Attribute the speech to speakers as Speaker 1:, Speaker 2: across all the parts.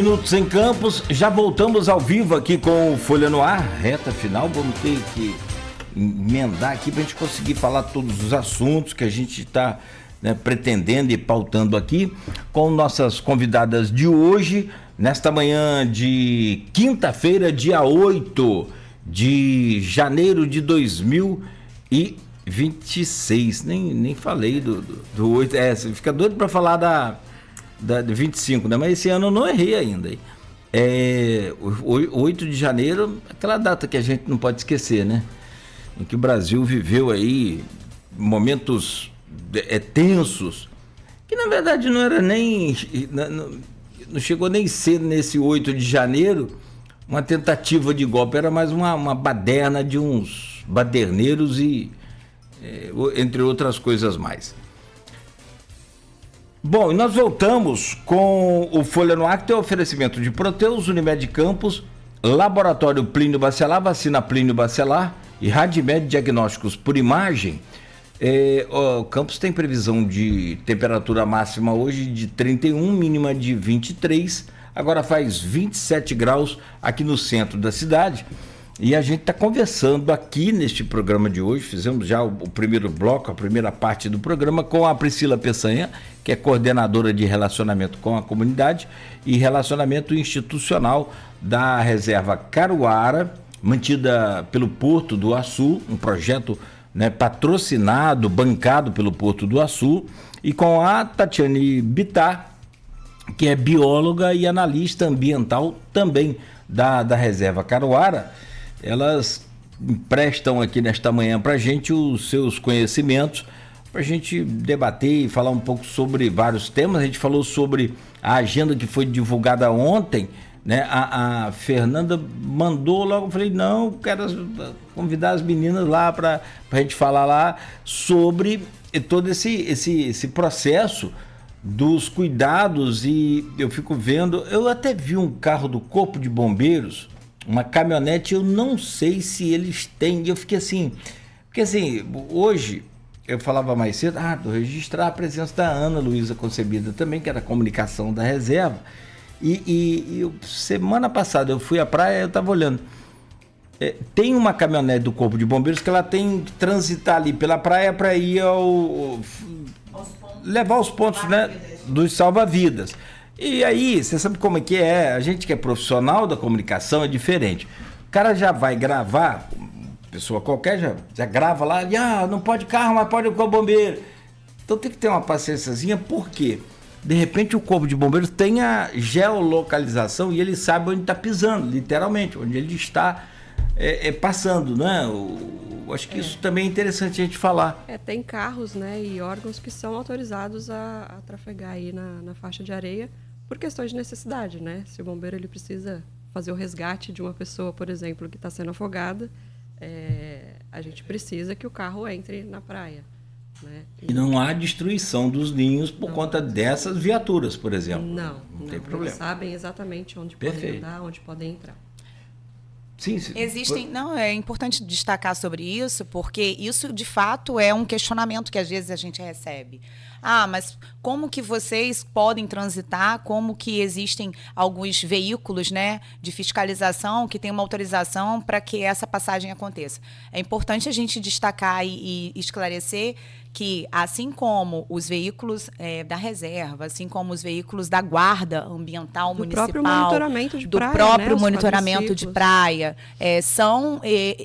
Speaker 1: Minutos em Campos, já voltamos ao vivo aqui com o Folha no Ar, reta final. Vamos ter que emendar aqui para a gente conseguir falar todos os assuntos que a gente está pretendendo e pautando aqui com nossas convidadas de hoje, nesta manhã de quinta-feira, dia 8 de janeiro de 2026. Nem falei do 8, você fica doido para falar da 25, né? Mas esse ano eu não errei ainda. 8 de janeiro, aquela data que a gente não pode esquecer, né? Em que o Brasil viveu aí momentos tensos, que na verdade não era nem... Não chegou nem cedo nesse 8 de janeiro, uma tentativa de golpe, era mais uma baderna de uns baderneiros e entre outras coisas mais. Bom, e nós voltamos com o Folha no Ar, que tem oferecimento de Proteus, Unimed Campos, Laboratório Plínio Bacelar, Vacina Plínio Bacelar e Radimed Diagnósticos por Imagem. O Campos tem previsão de temperatura máxima hoje de 31, mínima de 23, agora faz 27 graus aqui no centro da cidade. E a gente está conversando aqui neste programa de hoje, fizemos já o primeiro bloco, a primeira parte do programa, com a Priscila Peçanha, que é coordenadora de relacionamento com a comunidade e relacionamento institucional da Reserva Caruara, mantida pelo Porto do Açu, um projeto patrocinado, bancado pelo Porto do Açu, e com a Tatiane Bittar, que é bióloga e analista ambiental também da Reserva Caruara. Elas emprestam aqui nesta manhã para a gente os seus conhecimentos, para a gente debater e falar um pouco sobre vários temas. A gente falou sobre a agenda que foi divulgada ontem, né? A Fernanda mandou logo, eu falei, não, quero convidar as meninas lá para a gente falar lá sobre todo esse processo dos cuidados. E eu fico vendo, eu até vi um carro do Corpo de Bombeiros, uma caminhonete, eu não sei se eles têm, eu fiquei assim, porque assim, hoje eu falava mais cedo, vou registrar a presença da Ana Luísa Concebida também, que era comunicação da reserva, e semana passada eu fui à praia, eu estava olhando, tem uma caminhonete do Corpo de Bombeiros que ela tem que transitar ali pela praia para ir levar os pontos, dos salva-vidas. E aí, você sabe como é que é? A gente que é profissional da comunicação é diferente. O cara já vai gravar, pessoa qualquer já grava lá, não pode carro, mas pode o bombeiro. Então tem que ter uma paciênciazinha, porque de repente o Corpo de Bombeiros tem a geolocalização e ele sabe onde está pisando, literalmente, onde ele está passando, né? Eu acho que isso também é interessante a gente falar.
Speaker 2: Tem carros, e órgãos que são autorizados a trafegar aí na faixa de areia por questões de necessidade, né? Se o bombeiro ele precisa fazer o resgate de uma pessoa, por exemplo, que está sendo afogada, a gente precisa que o carro entre na praia, né? E
Speaker 1: não há destruição dos ninhos por conta dessas viaturas, por exemplo.
Speaker 2: Não
Speaker 1: tem problema.
Speaker 2: Eles sabem exatamente onde podem andar, onde podem entrar.
Speaker 1: Sim.
Speaker 3: É importante destacar sobre isso, porque isso, de fato, é um questionamento que às vezes a gente recebe. Mas como que vocês podem transitar? Como que existem alguns veículos, de fiscalização que têm uma autorização para que essa passagem aconteça? É importante a gente destacar e esclarecer que, assim como os veículos da reserva, assim como os veículos da guarda ambiental municipal,
Speaker 2: próprio monitoramento de praia,
Speaker 3: próprio monitoramento de praia, são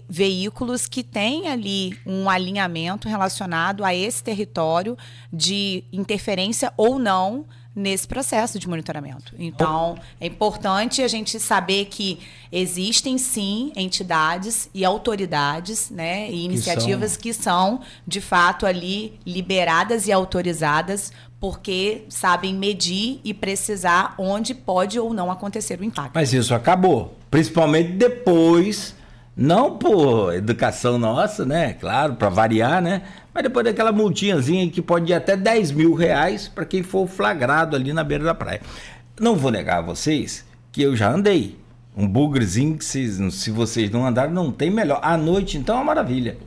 Speaker 3: veículos que têm ali um alinhamento relacionado a esse território de interferência ou não nesse processo de monitoramento. Então, é importante a gente saber que existem, sim, entidades e autoridades, e iniciativas que são, de fato, ali liberadas e autorizadas porque sabem medir e precisar onde pode ou não acontecer o impacto.
Speaker 1: Mas isso acabou, principalmente depois, não por educação nossa, claro, para variar, mas depois daquela multinhazinha que pode ir até 10 mil reais para quem for flagrado ali na beira da praia. Não vou negar a vocês que eu já andei. Um bugrezinho que se vocês não andaram, não tem melhor. À noite, então, é uma maravilha.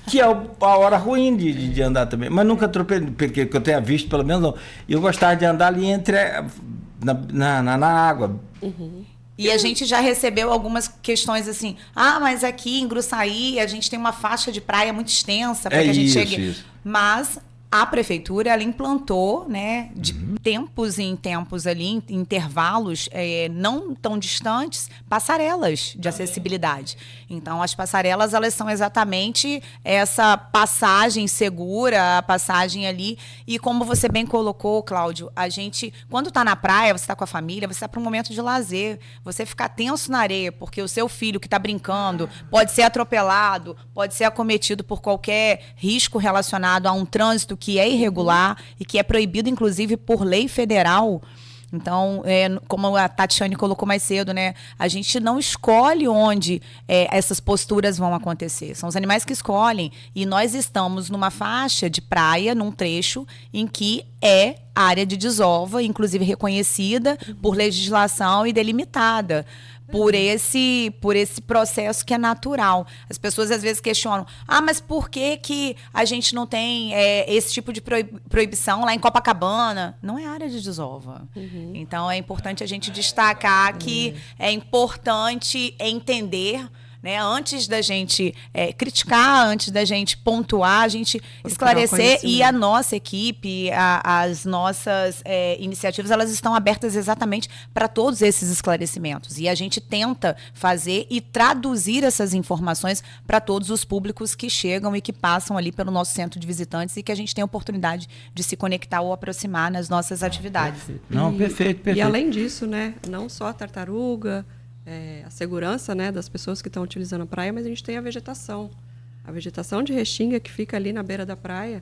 Speaker 1: Que é a hora ruim de andar também. Mas nunca atropelei, porque eu tenha visto, pelo menos não. Eu gostava de andar ali entre na água.
Speaker 3: E a gente já recebeu algumas questões assim, mas aqui em Gruçaí a gente tem uma faixa de praia muito extensa para que a gente chegue. Isso. Mas a prefeitura, ela implantou, né, de tempos em tempos ali, em intervalos não tão distantes, passarelas de acessibilidade. Então, as passarelas, elas são exatamente essa passagem segura, a passagem ali. E como você bem colocou, Cláudio, a gente, quando está na praia, você está com a família, você está para um momento de lazer. Você ficar tenso na areia, porque o seu filho que está brincando pode ser atropelado, pode ser acometido por qualquer risco relacionado a um trânsito que é irregular e que é proibido, inclusive, por lei federal. Então, como a Tatiane colocou mais cedo, né, a gente não escolhe onde essas posturas vão acontecer. São os animais que escolhem. E nós estamos numa faixa de praia, num trecho em que é área de desova, inclusive reconhecida por legislação e delimitada. Por esse processo que é natural. As pessoas às vezes questionam, mas por que a gente não tem esse tipo de proibição lá em Copacabana? Não é área de desova. Então é importante a gente destacar que é importante entender, né, antes da gente criticar, antes da gente pontuar, a gente esclarecer, e a nossa equipe, as nossas iniciativas, elas estão abertas exatamente para todos esses esclarecimentos. E a gente tenta fazer e traduzir essas informações para todos os públicos que chegam e que passam ali pelo nosso centro de visitantes e que a gente tem a oportunidade de se conectar ou aproximar nas nossas atividades.
Speaker 1: Perfeito.
Speaker 2: E além disso, né, não só a tartaruga, a segurança, né, das pessoas que estão utilizando a praia, mas a gente tem a vegetação. A vegetação de Restinga que fica ali na beira da praia,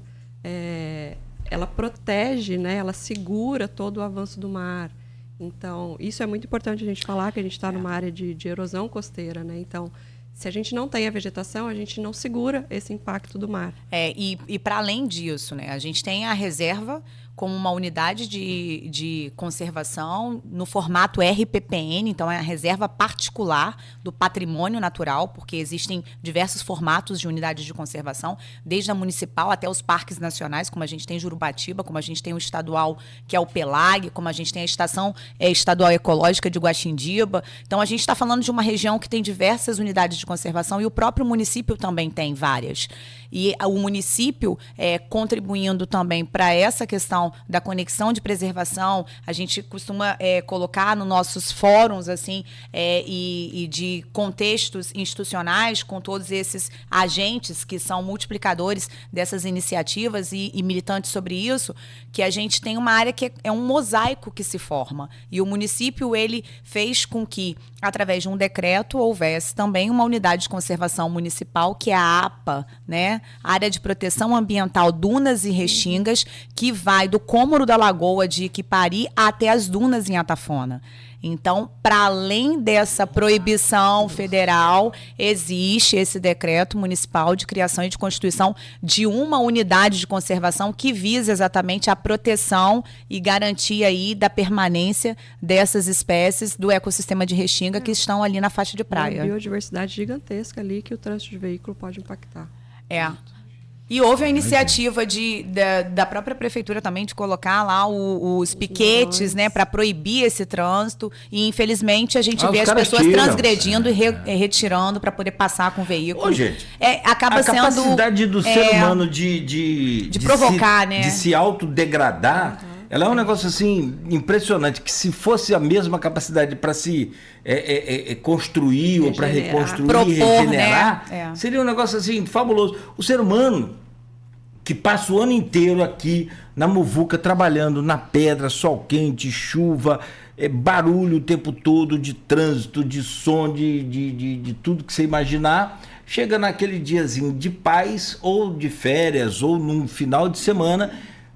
Speaker 2: ela protege, né, ela segura todo o avanço do mar. Então, isso é muito importante a gente falar, que a gente está numa área de erosão costeira, né? Então, se a gente não tem a vegetação, a gente não segura esse impacto do mar.
Speaker 3: E para além disso, né, a gente tem a reserva como uma unidade de conservação no formato RPPN, então é a reserva particular do patrimônio natural, porque existem diversos formatos de unidades de conservação, desde a municipal até os parques nacionais, como a gente tem Jurubatiba, como a gente tem o estadual, que é o Pelag, como a gente tem a estação estadual ecológica de Guaxindiba. Então, a gente está falando de uma região que tem diversas unidades de conservação e o próprio município também tem várias. E o município, contribuindo também para essa questão da conexão de preservação, a gente costuma colocar nos nossos fóruns assim, e de contextos institucionais com todos esses agentes que são multiplicadores dessas iniciativas e militantes sobre isso, que a gente tem uma área que é um mosaico que se forma. E o município, ele fez com que, através de um decreto, houvesse também uma unidade de conservação municipal, que é a APA, né? Área de Proteção Ambiental Dunas e Restingas, que vai do cômoro da Lagoa de Iquipari até as dunas em Atafona. Então, para além dessa proibição federal, existe esse decreto municipal de criação e de constituição de uma unidade de conservação que visa exatamente a proteção e garantia aí da permanência dessas espécies do ecossistema de Restinga que estão ali na faixa de praia.
Speaker 2: Uma biodiversidade gigantesca ali que o trânsito de veículo pode impactar.
Speaker 3: E houve a iniciativa da própria prefeitura também de colocar lá os piquetes, né, para proibir esse trânsito. E, infelizmente, a gente vê as pessoas transgredindo e retirando para poder passar com o veículo.
Speaker 1: Ô, gente,
Speaker 3: acaba
Speaker 1: a
Speaker 3: sendo
Speaker 1: capacidade do ser humano de
Speaker 3: provocar, né?
Speaker 1: De se autodegradar, ela é um negócio assim impressionante, que se fosse a mesma capacidade para se construir ou para reconstruir, propor, regenerar, né? Seria um negócio assim fabuloso. O ser humano que passa o ano inteiro aqui na muvuca, trabalhando na pedra, sol quente, chuva, barulho o tempo todo de trânsito, de som, de tudo que você imaginar, chega naquele diazinho de paz ou de férias ou num final de semana,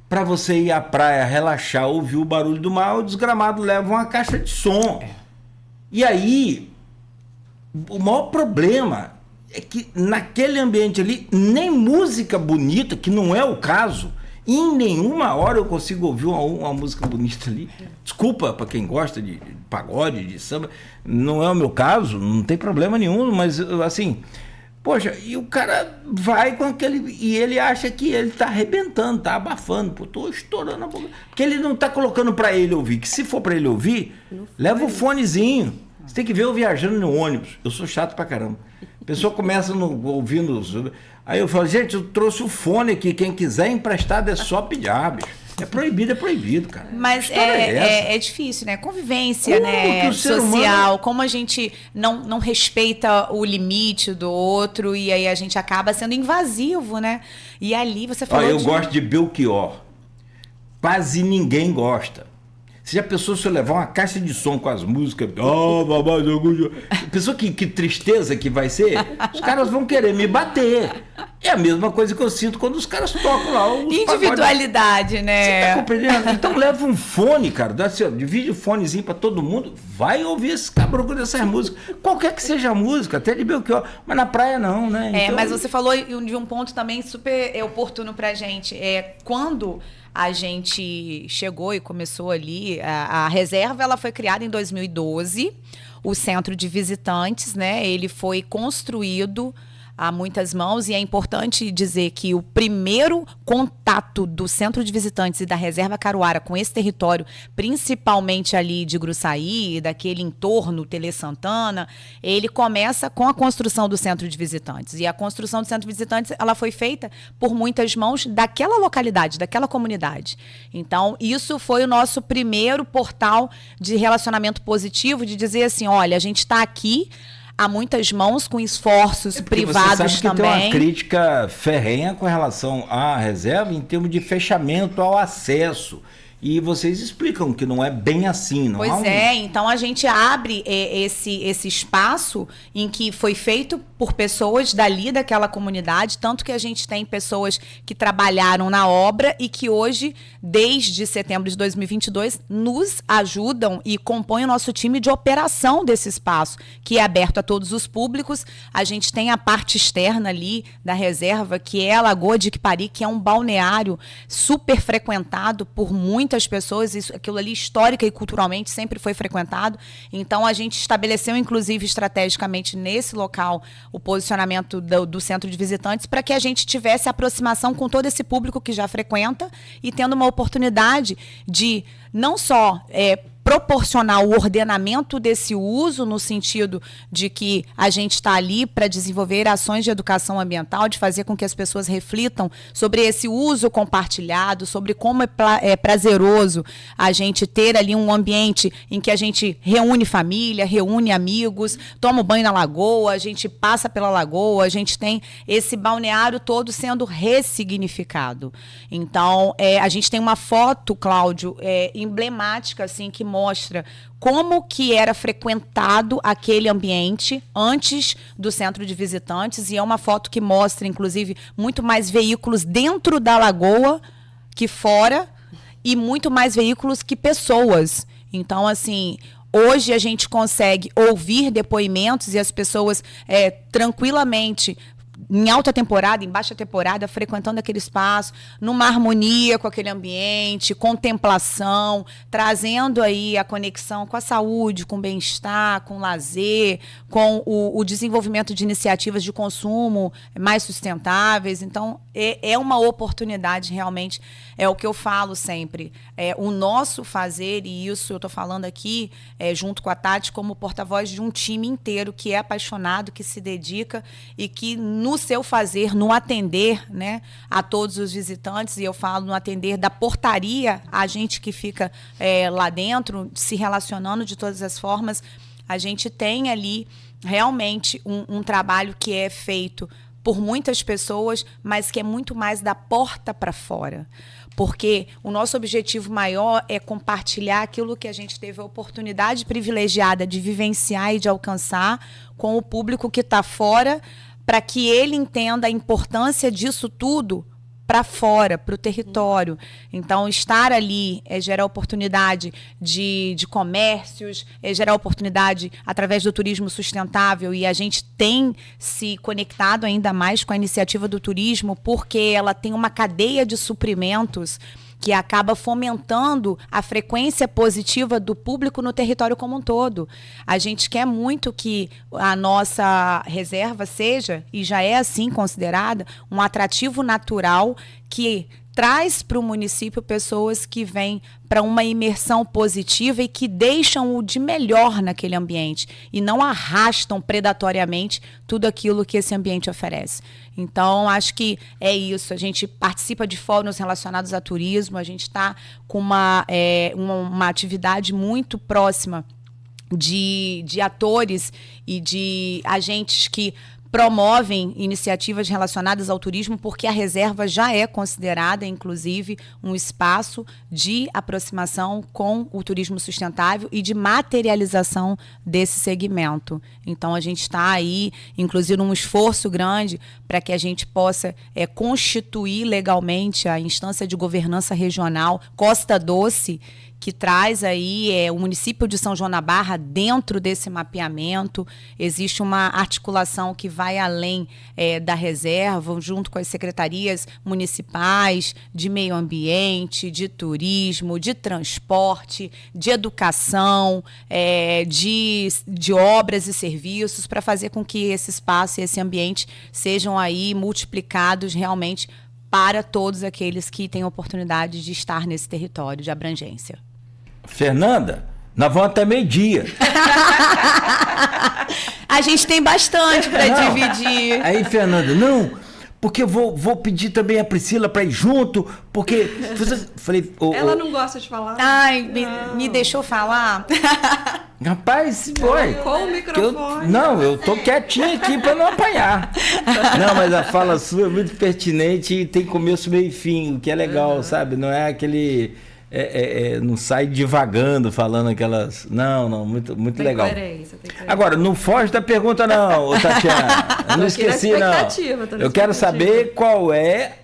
Speaker 1: para você ir à praia, relaxar, ouvir o barulho do mar, o desgramado leva uma caixa de som. E aí, o maior problema é que naquele ambiente ali, nem música bonita, que não é o caso, em nenhuma hora eu consigo ouvir uma música bonita ali. Desculpa para quem gosta de pagode, de samba, não é o meu caso, não tem problema nenhum, mas assim, Poxa, e o cara vai com aquele... E ele acha que ele tá arrebentando, tá abafando. Pô, tô estourando a boca. Porque ele não tá colocando pra ele ouvir. Que se for pra ele ouvir, leva o fonezinho. Você tem que ver eu viajando no ônibus. Eu sou chato pra caramba. A pessoa começa ouvindo... Aí eu falo, gente, eu trouxe o fone aqui. Quem quiser emprestado é só pedir, bicho. É proibido, cara.
Speaker 3: Mas é difícil, né? Convivência, né? Social, como a gente não respeita o limite do outro e aí a gente acaba sendo invasivo, né? E ali você falou
Speaker 1: eu gosto de Belchior. Quase ninguém gosta. Você já pensou se eu levar uma caixa de som com as músicas? Pensou que tristeza que vai ser? Os caras vão querer me bater. É a mesma coisa que eu sinto quando os caras tocam lá.
Speaker 3: Individualidade, né?
Speaker 1: Você tá compreendendo? Então leva um fone, cara. Assim, divide o fonezinho pra todo mundo. Vai ouvir esse cabruco dessas músicas. Qualquer que seja a música, até de Belchior. Mas na praia não, né? Então...
Speaker 3: mas você falou de um ponto também super oportuno pra gente. Quando a gente chegou e começou ali, a reserva ela foi criada em 2012, o centro de visitantes, né? Ele foi construído a muitas mãos e é importante dizer que o primeiro contato do centro de visitantes e da reserva Caruara com esse território, principalmente ali de Gruçaí, daquele entorno, Tele Santana, ele começa com a construção do centro de visitantes. E a construção do centro de visitantes ela foi feita por muitas mãos daquela localidade, daquela comunidade. Então, isso foi o nosso primeiro portal de relacionamento positivo, de dizer assim, olha, a gente está aqui há muitas mãos com esforços privados
Speaker 1: você sabe que
Speaker 3: também.
Speaker 1: Tem uma crítica ferrenha com relação à reserva em termos de fechamento ao acesso. E vocês explicam que não é bem assim, não é?
Speaker 3: Então a gente abre esse espaço em que foi feito por pessoas dali daquela comunidade, tanto que a gente tem pessoas que trabalharam na obra e que hoje, desde setembro de 2022, nos ajudam e compõem o nosso time de operação desse espaço, que é aberto a todos os públicos. A gente tem a parte externa ali da reserva, que é a Lagoa de Iquipari, que é um balneário super frequentado por muitas pessoas, aquilo ali histórica e culturalmente sempre foi frequentado. Então a gente estabeleceu, inclusive, estrategicamente nesse local o posicionamento do centro de visitantes para que a gente tivesse aproximação com todo esse público que já frequenta e tendo uma oportunidade de não só proporcionar o ordenamento desse uso, no sentido de que a gente está ali para desenvolver ações de educação ambiental, de fazer com que as pessoas reflitam sobre esse uso compartilhado, sobre como é prazeroso a gente ter ali um ambiente em que a gente reúne família, reúne amigos, toma um banho na lagoa, a gente passa pela lagoa, a gente tem esse balneário todo sendo ressignificado. Então, a gente tem uma foto, Cláudio, emblemática, assim, que mostra como que era frequentado aquele ambiente antes do centro de visitantes, e é uma foto que mostra, inclusive, muito mais veículos dentro da lagoa que fora, e muito mais veículos que pessoas. Então, assim, hoje a gente consegue ouvir depoimentos e as pessoas tranquilamente, em alta temporada, em baixa temporada, frequentando aquele espaço, numa harmonia com aquele ambiente, contemplação, trazendo aí a conexão com a saúde, com o bem-estar, com o lazer, com o desenvolvimento de iniciativas de consumo mais sustentáveis. Então, é uma oportunidade, realmente, é o que eu falo sempre. O nosso fazer, e isso eu estou falando aqui, junto com a Tati, como porta-voz de um time inteiro que é apaixonado, que se dedica e que, no seu fazer, no atender, né, a todos os visitantes, e eu falo no atender da portaria, a gente que fica lá dentro, se relacionando de todas as formas, a gente tem ali realmente um trabalho que é feito por muitas pessoas, mas que é muito mais da porta para fora. Porque o nosso objetivo maior é compartilhar aquilo que a gente teve a oportunidade privilegiada de vivenciar e de alcançar com o público que está fora, para que ele entenda a importância disso tudo para fora, para o território. Então, estar ali é gerar oportunidade de comércios, é gerar oportunidade através do turismo sustentável, e a gente tem se conectado ainda mais com a iniciativa do turismo, porque ela tem uma cadeia de suprimentos que acaba fomentando a frequência positiva do público no território como um todo. A gente quer muito que a nossa reserva seja, e já é assim considerada, um atrativo natural que traz para o município pessoas que vêm para uma imersão positiva e que deixam o de melhor naquele ambiente e não arrastam predatoriamente tudo aquilo que esse ambiente oferece. Então, acho que é isso. A gente participa de fóruns relacionados a turismo, a gente está com uma atividade muito próxima de atores e de agentes que promovem iniciativas relacionadas ao turismo, porque a reserva já é considerada, inclusive, um espaço de aproximação com o turismo sustentável e de materialização desse segmento. Então, a gente está aí, inclusive, num esforço grande para que a gente possa constituir legalmente a instância de governança regional Costa Doce, que traz aí o município de São João da Barra dentro desse mapeamento. Existe uma articulação que vai além da reserva, junto com as secretarias municipais de meio ambiente, de turismo, de transporte, de educação, de obras e serviços, para fazer com que esse espaço e esse ambiente sejam aí multiplicados realmente para todos aqueles que têm oportunidade de estar nesse território de abrangência.
Speaker 1: Fernanda, nós vamos até meio-dia.
Speaker 3: A gente tem bastante para dividir.
Speaker 1: Aí, Fernanda, não, porque eu vou pedir também a Priscila para ir junto, porque... Falei,
Speaker 2: ela não gosta de falar.
Speaker 3: Ai, me deixou falar?
Speaker 1: Rapaz, foi.
Speaker 2: Com o microfone.
Speaker 1: Eu tô quietinho aqui para não apanhar. Não, mas a fala sua é muito pertinente e tem começo, meio e fim, o que é legal, sabe? Não é aquele... não sai divagando, falando aquelas... Não, muito
Speaker 2: tem
Speaker 1: legal.
Speaker 2: Tem coerência.
Speaker 1: Agora, não foge da pergunta não, Tatiana. Eu não esqueci, não. Eu quero saber qual é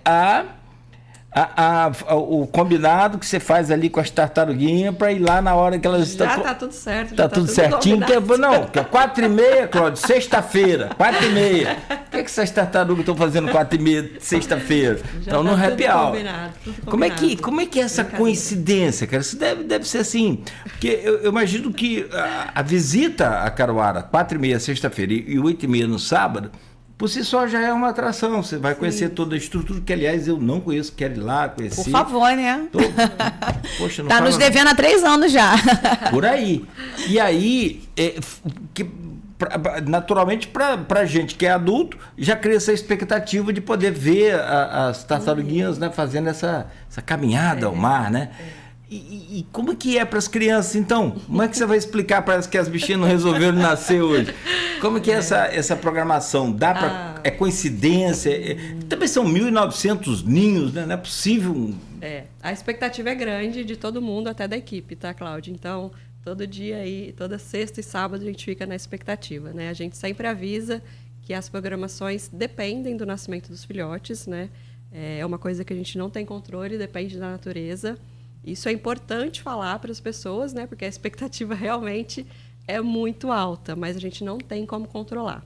Speaker 1: o combinado que você faz ali com as tartaruguinhas para ir lá na hora que elas estão...
Speaker 2: Já tá tudo certo.
Speaker 1: Tá tudo certinho. Que é 4h30, Cláudio, sexta-feira, 4h30. O que essas tartarugas estão fazendo 4h30, sexta-feira? Então, no happy hour. Como é que é essa coincidência, cara? Isso deve ser assim. Porque eu imagino que a visita a Caruara, 4h30, sexta-feira, e 8h30 no sábado, por si só já é uma atração. Você vai conhecer toda a estrutura, que aliás eu não conheço, quero ir lá conhecer.
Speaker 3: Por favor, né?
Speaker 1: Poxa, não
Speaker 3: tá nos devendo há 3 anos já.
Speaker 1: Por aí. E aí, naturalmente, para gente que é adulto, já cria essa expectativa de poder ver as tartaruguinhas, né, fazendo essa caminhada ao mar, né? E como que é para as crianças, então? Como é que você vai explicar para elas que as bichinhas não resolveram nascer hoje? Como que é essa programação? É coincidência? Também são 1.900 ninhos, né? Não é possível...
Speaker 2: A expectativa é grande de todo mundo, até da equipe, tá, Cláudia? Então, todo dia aí, toda sexta e sábado a gente fica na expectativa, né? A gente sempre avisa que as programações dependem do nascimento dos filhotes, né? É uma coisa que a gente não tem controle, depende da natureza. Isso é importante falar para as pessoas, né? Porque a expectativa realmente é muito alta, mas a gente não tem como controlar.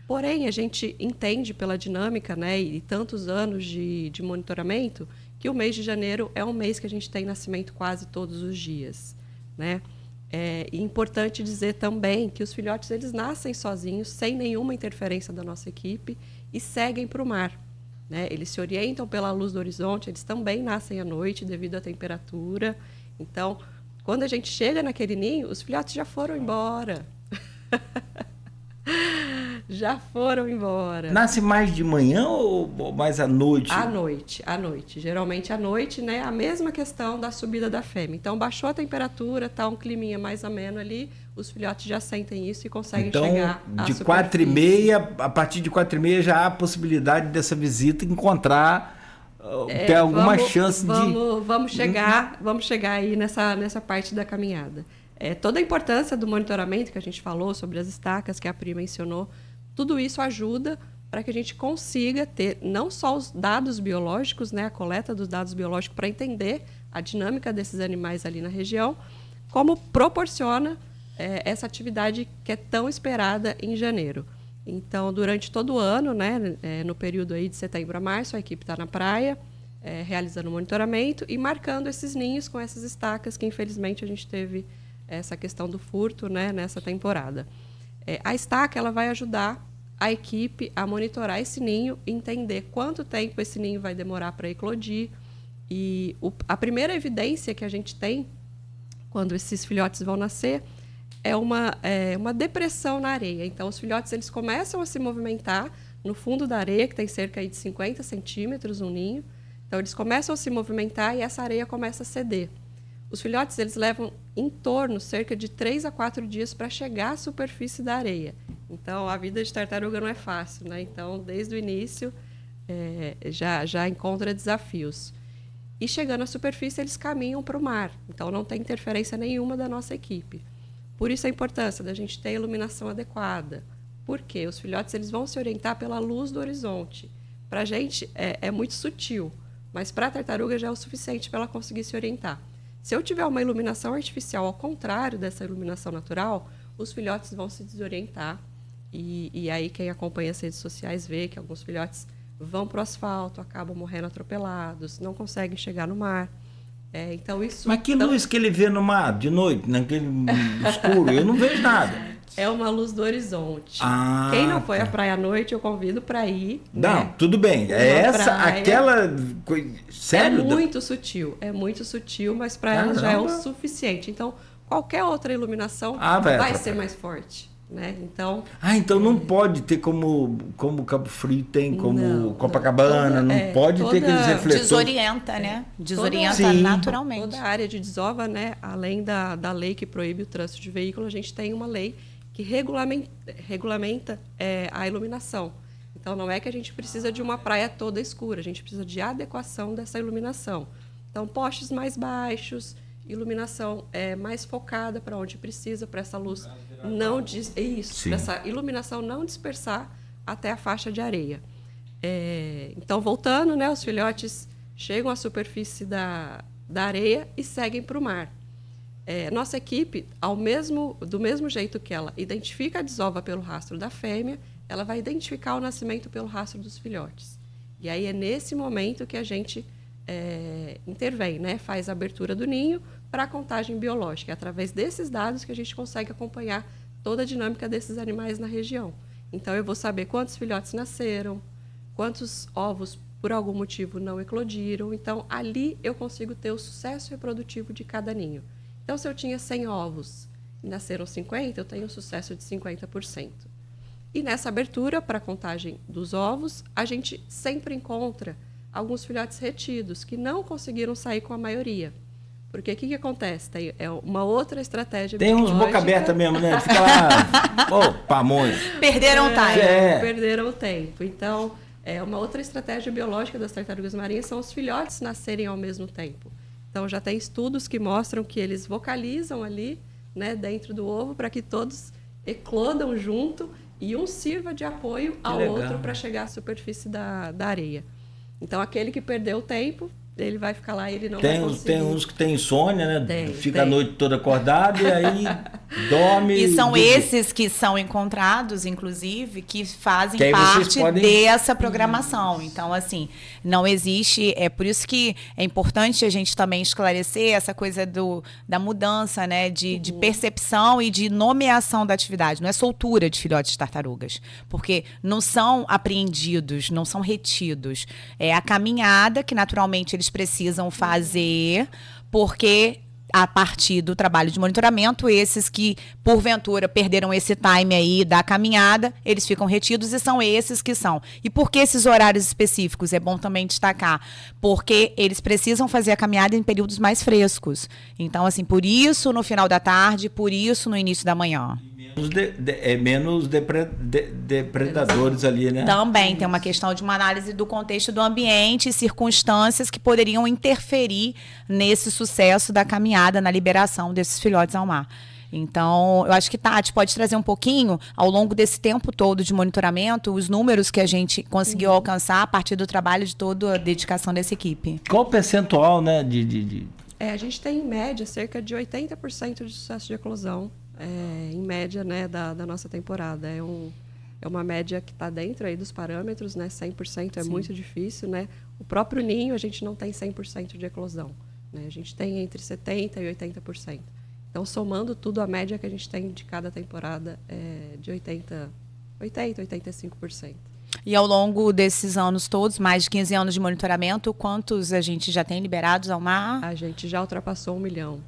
Speaker 2: Porém, a gente entende pela dinâmica, né, e tantos anos de monitoramento, que o mês de janeiro é um mês que a gente tem nascimento quase todos os dias, né? É importante dizer também que os filhotes eles nascem sozinhos, sem nenhuma interferência da nossa equipe, e seguem para o mar. Né? Eles se orientam pela luz do horizonte, eles também nascem à noite devido à temperatura. Então, quando a gente chega naquele ninho, os filhotes já foram embora. Já foram embora.
Speaker 1: Nasce mais de manhã ou mais à noite?
Speaker 2: À noite. Geralmente à noite, né? A mesma questão da subida da fêmea. Então, baixou a temperatura, tá um climinha mais ameno ali, os filhotes já sentem isso e conseguem chegar à superfície. 4h30,
Speaker 1: a partir de 4h30 já há a possibilidade dessa visita encontrar, ter alguma chance de...
Speaker 2: Vamos chegar aí nessa parte da caminhada. Toda a importância do monitoramento que a gente falou sobre as estacas que a Pri mencionou, tudo isso ajuda para que a gente consiga ter não só os dados biológicos, né, a coleta dos dados biológicos para entender a dinâmica desses animais ali na região, como proporciona essa atividade que é tão esperada em janeiro. Então, durante todo o ano, né, no período aí de setembro a março, a equipe está na praia, realizando o monitoramento e marcando esses ninhos com essas estacas, que infelizmente a gente teve essa questão do furto, né, nessa temporada. A estaca ela vai ajudar a equipe a monitorar esse ninho, entender quanto tempo esse ninho vai demorar para eclodir. E a primeira evidência que a gente tem quando esses filhotes vão nascer é uma depressão na areia. Então, os filhotes eles começam a se movimentar no fundo da areia, que tem cerca aí de 50 centímetros um ninho. Então, eles começam a se movimentar e essa areia começa a ceder. Os filhotes eles levam em torno cerca de 3 a 4 dias para chegar à superfície da areia. Então, a vida de tartaruga não é fácil, né? Então, desde o início, já encontra desafios. E chegando à superfície, eles caminham para o mar. Então, não tem interferência nenhuma da nossa equipe. Por isso a importância da gente ter a iluminação adequada. Por quê? Os filhotes eles vão se orientar pela luz do horizonte. Para a gente é muito sutil, mas para a tartaruga já é o suficiente para ela conseguir se orientar. Se eu tiver uma iluminação artificial ao contrário dessa iluminação natural, os filhotes vão se desorientar. E aí quem acompanha as redes sociais vê que alguns filhotes vão para o asfalto, acabam morrendo atropelados, não conseguem chegar no mar. Então isso.
Speaker 1: Mas que luz que ele vê no mar de noite, naquele escuro? Eu não vejo nada.
Speaker 2: É uma luz do horizonte.
Speaker 1: Ah,
Speaker 2: quem não foi à praia à noite, eu convido para ir.
Speaker 1: Não,
Speaker 2: né?
Speaker 1: tudo bem. Aquela. Sério?
Speaker 2: É muito sutil, mas para ela já é o suficiente. Então, qualquer outra iluminação vai ser mais forte. Né? Então
Speaker 1: não pode ter como Cabo Frio tem, como Copacabana, não pode ter aqueles refletores.
Speaker 3: Desorienta, né? Desorienta naturalmente.
Speaker 2: Toda a área de desova, né? Além da lei que proíbe o trânsito de veículo, a gente tem uma lei que regulamenta a iluminação. Então, não é que a gente precisa de uma praia toda escura, a gente precisa de adequação dessa iluminação. Então, postes mais baixos, iluminação mais focada para onde precisa, para essa luz para essa iluminação não dispersar até a faixa de areia. Então, voltando, né, os filhotes chegam à superfície da areia e seguem para o mar. Nossa equipe, do mesmo jeito que ela identifica a desova pelo rastro da fêmea, ela vai identificar o nascimento pelo rastro dos filhotes. E aí é nesse momento que a gente intervém, né? Faz a abertura do ninho para a contagem biológica. É através desses dados que a gente consegue acompanhar toda a dinâmica desses animais na região. Então, eu vou saber quantos filhotes nasceram, quantos ovos, por algum motivo, não eclodiram. Então, ali eu consigo ter o sucesso reprodutivo de cada ninho. Então, se eu tinha 100 ovos e nasceram 50, eu tenho um sucesso de 50%. E nessa abertura, para a contagem dos ovos, a gente sempre encontra alguns filhotes retidos que não conseguiram sair com a maioria. Porque o que acontece? É uma outra estratégia biológica.
Speaker 1: Tem uns boca aberta mesmo, né? Fica lá, pamonha.
Speaker 3: Perderam o time.
Speaker 2: Perderam o tempo. Então, uma outra estratégia biológica das tartarugas marinhas são os filhotes nascerem ao mesmo tempo. Então, já tem estudos que mostram que eles vocalizam ali, né, dentro do ovo, para que todos eclodam junto e um sirva de apoio ao outro para chegar à superfície da areia. Então, aquele que perdeu o tempo, ele vai ficar lá e ele não vai conseguir. Tem uns
Speaker 1: que tem insônia, né? Fica a noite toda acordado e aí dorme.
Speaker 3: E são esses que são encontrados, inclusive, que fazem parte dessa programação. Então, assim, não existe... É por isso que é importante a gente também esclarecer essa coisa da mudança, né? De percepção e de nomeação da atividade. Não é soltura de filhotes de tartarugas. Porque não são apreendidos, não são retidos. É a caminhada que, naturalmente, eles precisam fazer, porque a partir do trabalho de monitoramento, esses que porventura perderam esse time aí da caminhada, eles ficam retidos e são esses que são. E por que esses horários específicos? É bom também destacar, porque eles precisam fazer a caminhada em períodos mais frescos. Então, assim, por isso no final da tarde, por isso no início da manhã.
Speaker 1: Menos depredadores ali, né?
Speaker 3: Também tem uma questão de uma análise do contexto do ambiente e circunstâncias que poderiam interferir nesse sucesso da caminhada, na liberação desses filhotes ao mar. Então, eu acho que Tati pode trazer um pouquinho, ao longo desse tempo todo de monitoramento, os números que a gente conseguiu alcançar a partir do trabalho de toda a dedicação dessa equipe.
Speaker 1: Qual o percentual, né,
Speaker 2: a gente tem, em média, cerca de 80% de sucesso de eclosão. Em média, né, da nossa temporada. é uma média que está dentro aí dos parâmetros, né? 100% é muito difícil, né? O próprio ninho, a gente não tem 100% de eclosão, né? A gente tem entre 70% e 80%. Então, somando tudo, a média que a gente tem de cada temporada é de 85%.
Speaker 3: E ao longo desses anos todos, mais de 15 anos de monitoramento, quantos a gente já tem liberados ao mar?
Speaker 2: A gente já ultrapassou 1 milhão.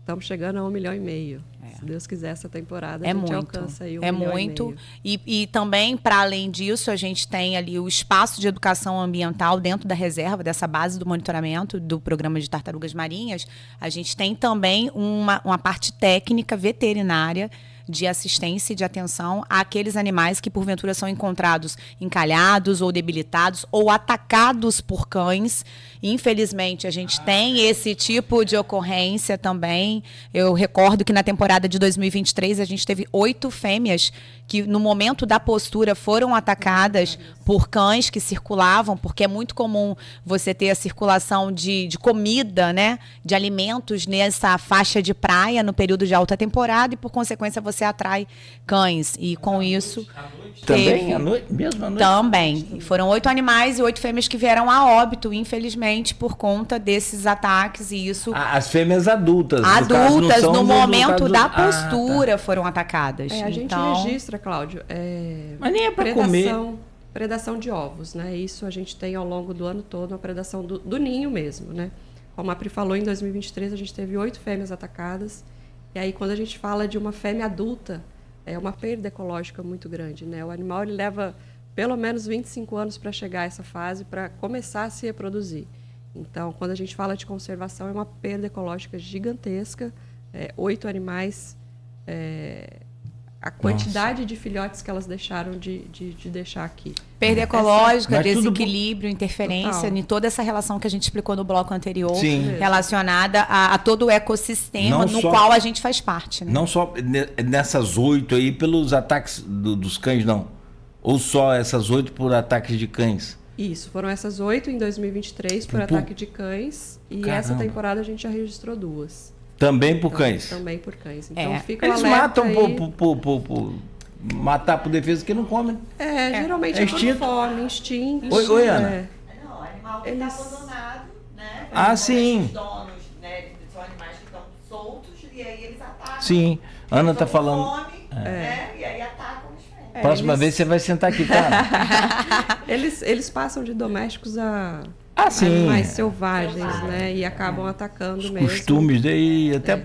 Speaker 2: Estamos chegando a 1,5 milhão. Se Deus quiser, essa temporada a gente alcança aí 1,5 milhão.
Speaker 3: É muito. E também, para além disso, a gente tem ali o espaço de educação ambiental dentro da reserva, dessa base do monitoramento do programa de tartarugas marinhas. A gente tem também uma parte técnica veterinária de assistência e de atenção àqueles animais que, porventura, são encontrados encalhados ou debilitados ou atacados por cães. Infelizmente, a gente tem esse tipo de ocorrência também. Eu recordo que na temporada de 2023, a gente teve 8 fêmeas que, no momento da postura, foram atacadas por cães que circulavam, porque é muito comum você ter a circulação de comida, né, de alimentos nessa faixa de praia no período de alta temporada e, por consequência, você atrai cães. E com isso...
Speaker 1: Também, à noite? Mesmo à noite?
Speaker 3: Também. E foram 8 animais e 8 fêmeas que vieram a óbito, infelizmente, por conta desses ataques. E isso...
Speaker 1: As fêmeas adultas.
Speaker 3: Adultas, no momento da postura, foram atacadas.
Speaker 2: A gente registra, Cláudio,
Speaker 1: mas nem é para comer.
Speaker 2: Predação de ovos, né? Isso a gente tem ao longo do ano todo, uma predação do ninho mesmo, né? Como a Pri falou, em 2023 a gente teve 8 fêmeas atacadas. E aí, quando a gente fala de uma fêmea adulta, é uma perda ecológica muito grande, né? O animal ele leva pelo menos 25 anos para chegar a essa fase, para começar a se reproduzir. Então, quando a gente fala de conservação, é uma perda ecológica gigantesca. 8 animais, a quantidade de filhotes que elas deixaram de deixar aqui.
Speaker 3: Perda ecológica, desequilíbrio, interferência,
Speaker 2: Total.
Speaker 3: em toda essa relação que a gente explicou no bloco anterior,
Speaker 1: Sim.
Speaker 3: relacionada a todo o ecossistema qual a gente faz parte. Né?
Speaker 1: Não só nessas 8 aí pelos ataques dos cães, não. Ou só essas 8 por ataques de cães.
Speaker 2: Isso, foram essas 8 em 2023 por ataque de cães. E
Speaker 1: Caramba.
Speaker 2: essa temporada a gente já registrou 2.
Speaker 1: Também por cães?
Speaker 2: Também por cães. Então fica
Speaker 1: Eles
Speaker 2: alerta
Speaker 1: matam
Speaker 2: aí.
Speaker 1: matar por defesa que não comem.
Speaker 2: Geralmente é por fome, instinto.
Speaker 1: Oi, Ana.
Speaker 4: Não, o animal que está abandonado, né?
Speaker 1: Sim.
Speaker 4: Os donos, né? São animais que estão soltos e aí eles atacam.
Speaker 1: Sim. Ana está
Speaker 4: Estão com
Speaker 1: falando.
Speaker 4: fome, né? E aí atacam os fêmeas.
Speaker 1: Próxima vez você vai sentar aqui, cara.
Speaker 2: Eles passam de domésticos a
Speaker 1: sim.
Speaker 2: animais selvagens, né? E acabam atacando mesmo.
Speaker 1: Costumes daí, até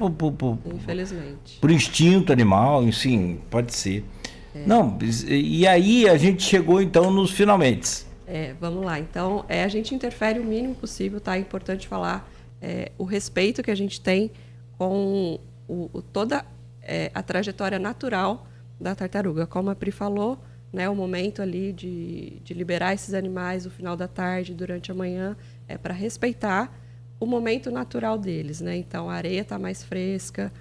Speaker 2: Infelizmente.
Speaker 1: por instinto animal, enfim, pode ser. Não, e aí a gente chegou então nos finalmente.
Speaker 2: Vamos lá. Então, a gente interfere o mínimo possível, tá? É importante falar o respeito que a gente tem com toda a trajetória natural da tartaruga. Como a Pri falou, né, o momento ali de liberar esses animais no final da tarde, durante a manhã, é para respeitar o momento natural deles, né? Então, a areia está mais fresca,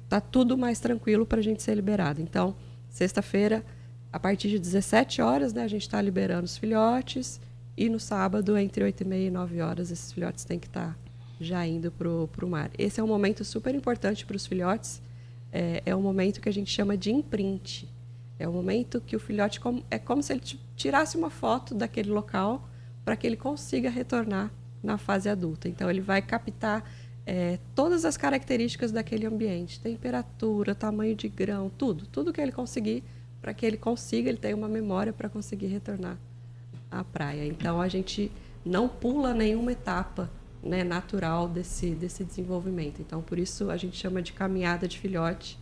Speaker 2: tá tudo mais tranquilo para a gente ser liberado. Então, sexta-feira, a partir de 17 horas, né, a gente está liberando os filhotes e no sábado, entre 8h30 e 9 horas, esses filhotes têm que estar já indo para o mar. Esse é um momento super importante para os filhotes, é um momento que a gente chama de imprint. É um momento que o filhote é como se ele tirasse uma foto daquele local para que ele consiga retornar na fase adulta. Então, ele vai captar todas as características daquele ambiente, temperatura, tamanho de grão, tudo que ele conseguir, para que ele tenha uma memória para conseguir retornar à praia. Então, a gente não pula nenhuma etapa, né, natural desse desenvolvimento. Então, por isso, a gente chama de caminhada de filhote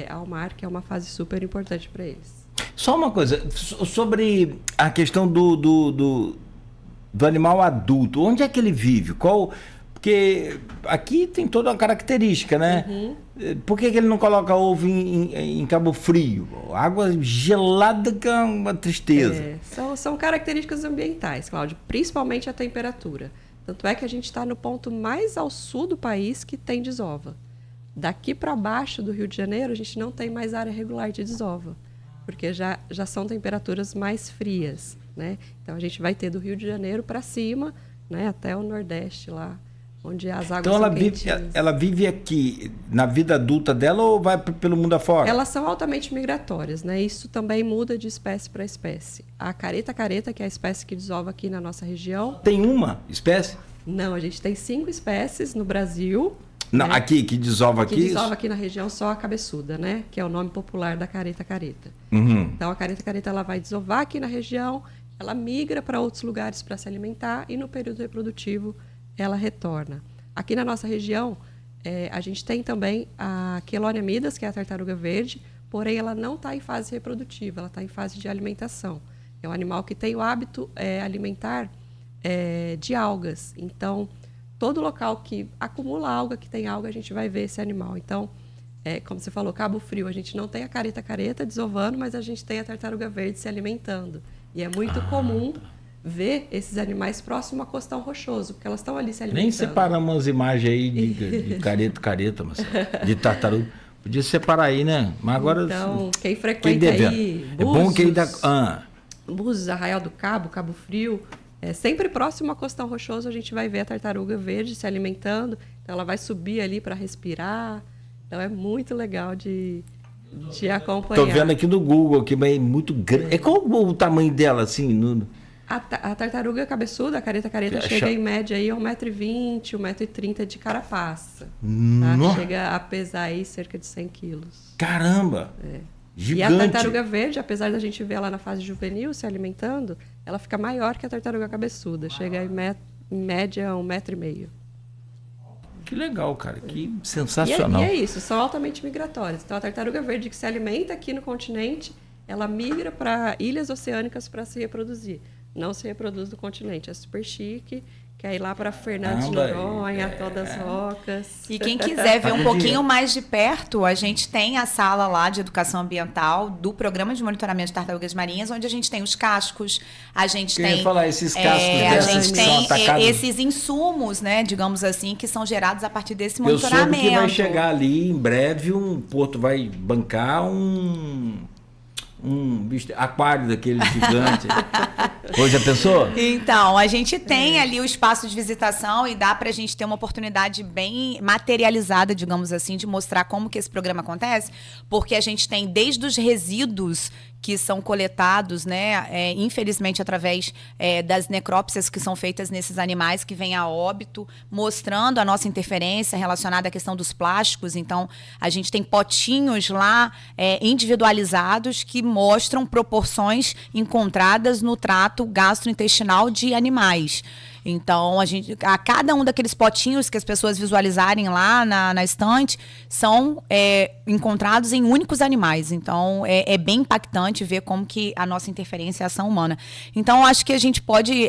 Speaker 2: ao mar, que é uma fase super importante para eles.
Speaker 1: Só uma coisa, sobre a questão do animal adulto, onde é que ele vive? Porque aqui tem toda uma característica, né?
Speaker 2: Uhum.
Speaker 1: Por que ele não coloca ovo em Cabo Frio? Água gelada que é uma tristeza.
Speaker 2: São características ambientais, Cláudio, principalmente a temperatura. Tanto é que a gente está no ponto mais ao sul do país que tem desova. Daqui para baixo do Rio de Janeiro, a gente não tem mais área regular de desova, porque já são temperaturas mais frias, né? Então, a gente vai ter do Rio de Janeiro para cima, né, até o Nordeste lá, onde as águas
Speaker 1: Então
Speaker 2: são quentinhas.
Speaker 1: ela vive aqui na vida adulta dela ou vai pelo mundo afora?
Speaker 2: Elas são altamente migratórias, né? Isso também muda de espécie para espécie. A careta-careta, que é a espécie que desova aqui na nossa região...
Speaker 1: Tem uma espécie?
Speaker 2: Não, a gente tem 5 espécies no Brasil.
Speaker 1: Não,
Speaker 2: né?
Speaker 1: Aqui, que desova aqui?
Speaker 2: Que desova aqui na região só a cabeçuda, né? Que é o nome popular da careta-careta.
Speaker 1: Uhum.
Speaker 2: Então, a careta-careta ela vai desovar aqui na região, ela migra para outros lugares para se alimentar e no período reprodutivo ela retorna. Aqui na nossa região, a gente tem também a Chelonia midas, que é a tartaruga verde, porém ela não está em fase reprodutiva, ela está em fase de alimentação. É um animal que tem o hábito alimentar de algas. Então, todo local que acumula alga, que tem alga, a gente vai ver esse animal. Então, como você falou, Cabo Frio, a gente não tem a careta-careta desovando, mas a gente tem a tartaruga verde se alimentando. E é muito comum ver esses animais próximo a Costão Rochoso, porque elas estão ali se alimentando.
Speaker 1: Nem separamos umas imagens aí de careta, mas de tartaruga. Podia separar aí, né? Mas agora...
Speaker 2: Então, quem frequenta aí,
Speaker 1: é bom que ainda...
Speaker 2: Búzios, Arraial do Cabo, Cabo Frio, sempre próximo a Costão Rochoso, a gente vai ver a tartaruga verde se alimentando. Então, ela vai subir ali para respirar. Então, é muito legal de acompanhar.
Speaker 1: Tô vendo aqui no Google, aqui, mas é muito grande. Qual o tamanho dela, assim?
Speaker 2: A tartaruga cabeçuda, a careta-careta, chega em média aí a 1,20 m, 1,30 m de carapaça. Tá? Chega a pesar aí cerca de 100 quilos.
Speaker 1: Caramba! Gigante.
Speaker 2: E a tartaruga verde, apesar da gente ver ela na fase juvenil se alimentando, ela fica maior que a tartaruga cabeçuda. Chega em média a 1,5 m.
Speaker 1: Que legal, cara. Que sensacional.
Speaker 2: E é isso, são altamente migratórias. Então, a tartaruga verde que se alimenta aqui no continente, ela migra para ilhas oceânicas para se reproduzir. Não se reproduz no continente. É super chique. Quer ir lá para Fernandes de Noronha, Atol das Rocas.
Speaker 3: E quem quiser ver um pouquinho mais de perto, a gente tem a sala lá de educação ambiental do Programa de Monitoramento de Tartarugas Marinhas, onde a gente tem os cascos, a gente tem...
Speaker 1: falar, esses cascos
Speaker 3: a gente tem
Speaker 1: atacados.
Speaker 3: esses insumos, né, digamos assim, que são gerados a partir desse
Speaker 1: Eu
Speaker 3: monitoramento.
Speaker 1: soube que vai chegar ali em breve, um porto vai bancar um bicho, aquário daquele gigante. Hoje já pensou?
Speaker 3: Então, a gente tem ali o espaço de visitação e dá pra gente ter uma oportunidade bem materializada, digamos assim, de mostrar como que esse programa acontece, porque a gente tem desde os resíduos que são coletados, né, infelizmente através das necrópsias que são feitas nesses animais que vêm a óbito, mostrando a nossa interferência relacionada à questão dos plásticos. Então, a gente tem potinhos lá individualizados que mostram proporções encontradas no trato gastrointestinal de animais. Então, a cada um daqueles potinhos que as pessoas visualizarem lá na estante são encontrados em únicos animais. Então, é bem impactante ver como que a nossa interferência é a ação humana. Então, acho que a gente pode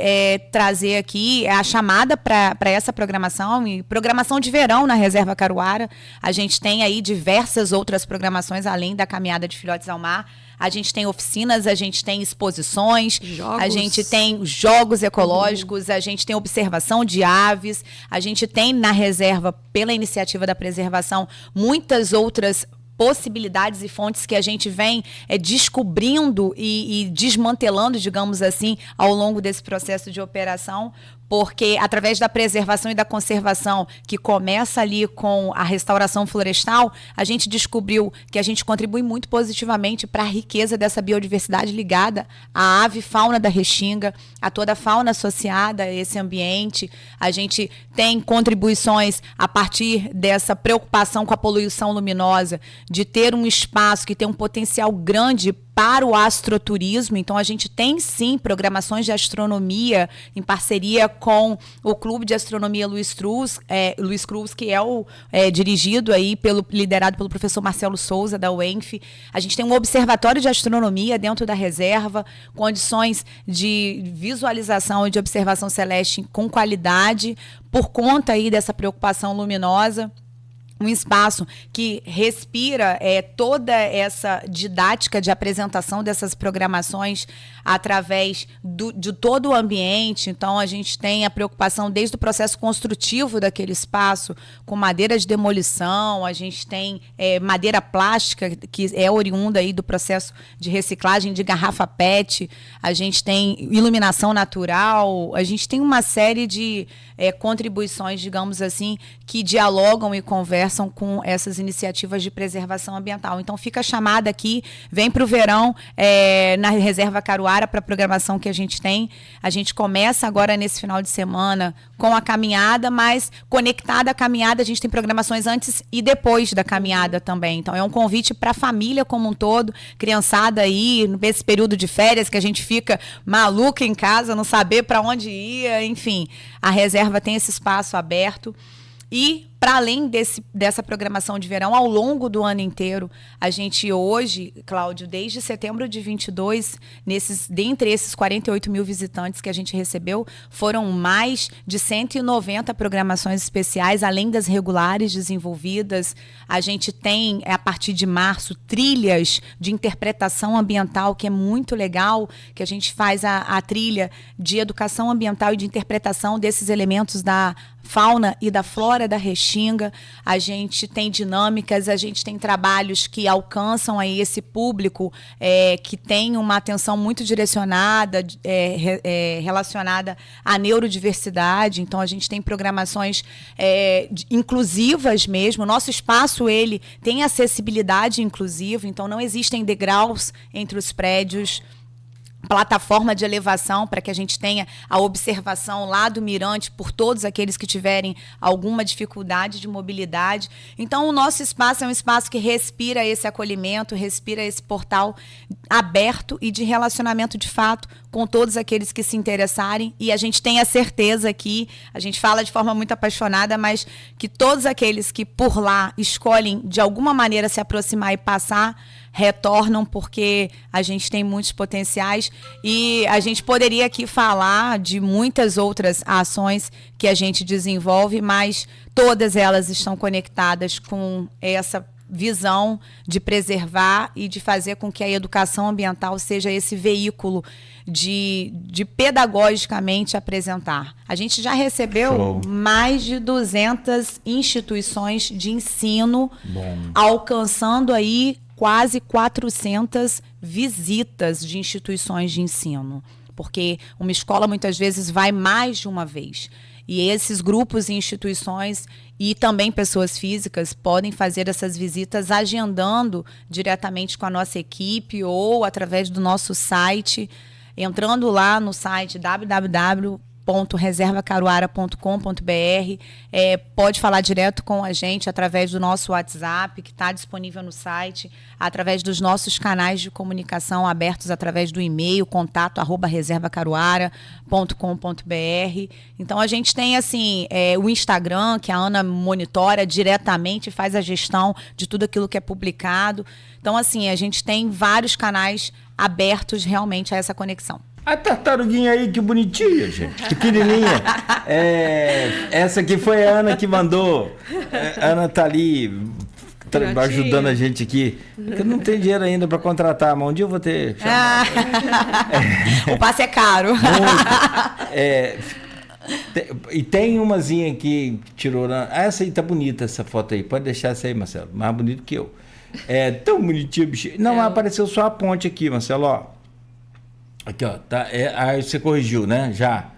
Speaker 3: trazer aqui a chamada para essa programação, e programação de verão na Reserva Caruara. A gente tem aí diversas outras programações, além da caminhada de filhotes ao mar. A gente tem oficinas, a gente tem exposições, a gente tem jogos ecológicos, a gente tem observação de aves, a gente tem na reserva, pela iniciativa da preservação, muitas outras possibilidades e fontes que a gente vem descobrindo e desmantelando, digamos assim, ao longo desse processo de operação, porque através da preservação e da conservação, que começa ali com a restauração florestal, a gente descobriu que a gente contribui muito positivamente para a riqueza dessa biodiversidade ligada à ave e fauna da Restinga, a toda a fauna associada a esse ambiente. A gente tem contribuições a partir dessa preocupação com a poluição luminosa, de ter um espaço que tem um potencial grande para o astroturismo. Então, a gente tem, sim, programações de astronomia em parceria com o Clube de Astronomia Luiz Cruz, que é dirigido aí liderado pelo professor Marcelo Souza, da UENF. A gente tem um observatório de astronomia dentro da reserva, condições de visualização e de observação celeste com qualidade, por conta aí dessa preocupação luminosa. um espaço que respira toda essa didática de apresentação dessas programações através de todo o ambiente. Então, a gente tem a preocupação desde o processo construtivo daquele espaço, com madeira de demolição, a gente tem madeira plástica, que é oriunda aí do processo de reciclagem de garrafa PET, a gente tem iluminação natural, a gente tem uma série de contribuições, digamos assim, que dialogam e conversam com essas iniciativas de preservação ambiental. Então, fica a chamada aqui, vem para o verão na Reserva Caruara, para a programação que a gente tem. A gente começa agora nesse final de semana com a caminhada, mas conectada à caminhada, a gente tem programações antes e depois da caminhada também. Então, é um convite para a família como um todo, criançada aí, nesse período de férias, que a gente fica maluca em casa, não saber para onde ir, enfim. A reserva tem esse espaço aberto. E, para além dessa programação de verão, ao longo do ano inteiro, a gente hoje, Cláudio, desde setembro de 22, dentre esses 48 mil visitantes que a gente recebeu, foram mais de 190 programações especiais, além das regulares desenvolvidas. A gente tem, a partir de março, trilhas de interpretação ambiental, que é muito legal, que a gente faz a trilha de educação ambiental e de interpretação desses elementos da fauna e da flora da Restinga. A gente tem dinâmicas, a gente tem trabalhos que alcançam aí esse público que tem uma atenção muito direcionada, relacionada à neurodiversidade. Então, a gente tem programações inclusivas mesmo. O nosso espaço, ele tem acessibilidade inclusiva, então não existem degraus entre os prédios, plataforma de elevação para que a gente tenha a observação lá do mirante por todos aqueles que tiverem alguma dificuldade de mobilidade. Então, o nosso espaço é um espaço que respira esse acolhimento, respira esse portal aberto e de relacionamento de fato com todos aqueles que se interessarem, e a gente tem a certeza que, a gente fala de forma muito apaixonada, mas que todos aqueles que por lá escolhem de alguma maneira se aproximar e passar, retornam, porque a gente tem muitos potenciais e a gente poderia aqui falar de muitas outras ações que a gente desenvolve, mas todas elas estão conectadas com essa visão de preservar e de fazer com que a educação ambiental seja esse veículo de pedagogicamente apresentar. A gente já recebeu mais de 200 instituições de ensino, alcançando aí quase 400 visitas de instituições de ensino, porque uma escola muitas vezes vai mais de uma vez. E esses grupos e instituições e também pessoas físicas podem fazer essas visitas agendando diretamente com a nossa equipe ou através do nosso site, entrando lá no site www.reservacaruara.com.br, pode falar direto com a gente através do nosso WhatsApp, que está disponível no site, através dos nossos canais de comunicação abertos através do e-mail, contato@reservacaruara.com.br. Então, a gente tem assim o Instagram, que a Ana monitora diretamente, faz a gestão de tudo aquilo que é publicado. Então, assim, a gente tem vários canais abertos realmente a essa conexão.
Speaker 1: A tartaruguinha aí, que bonitinha, gente. Pequenininha. Essa aqui foi a Ana que mandou. A Ana tá ali ajudando a gente aqui. Porque não tem dinheiro ainda para contratar, mas um dia eu vou ter.
Speaker 3: O passe é caro.
Speaker 1: E tem umazinha que tirou. Essa aí tá bonita, essa foto aí. Pode deixar essa aí, Marcelo. Mais bonito que eu. Tão bonitinho, bichinho. Não, apareceu só a ponte aqui, Marcelo, ó. Aqui, ó, tá, aí você corrigiu, né? Já.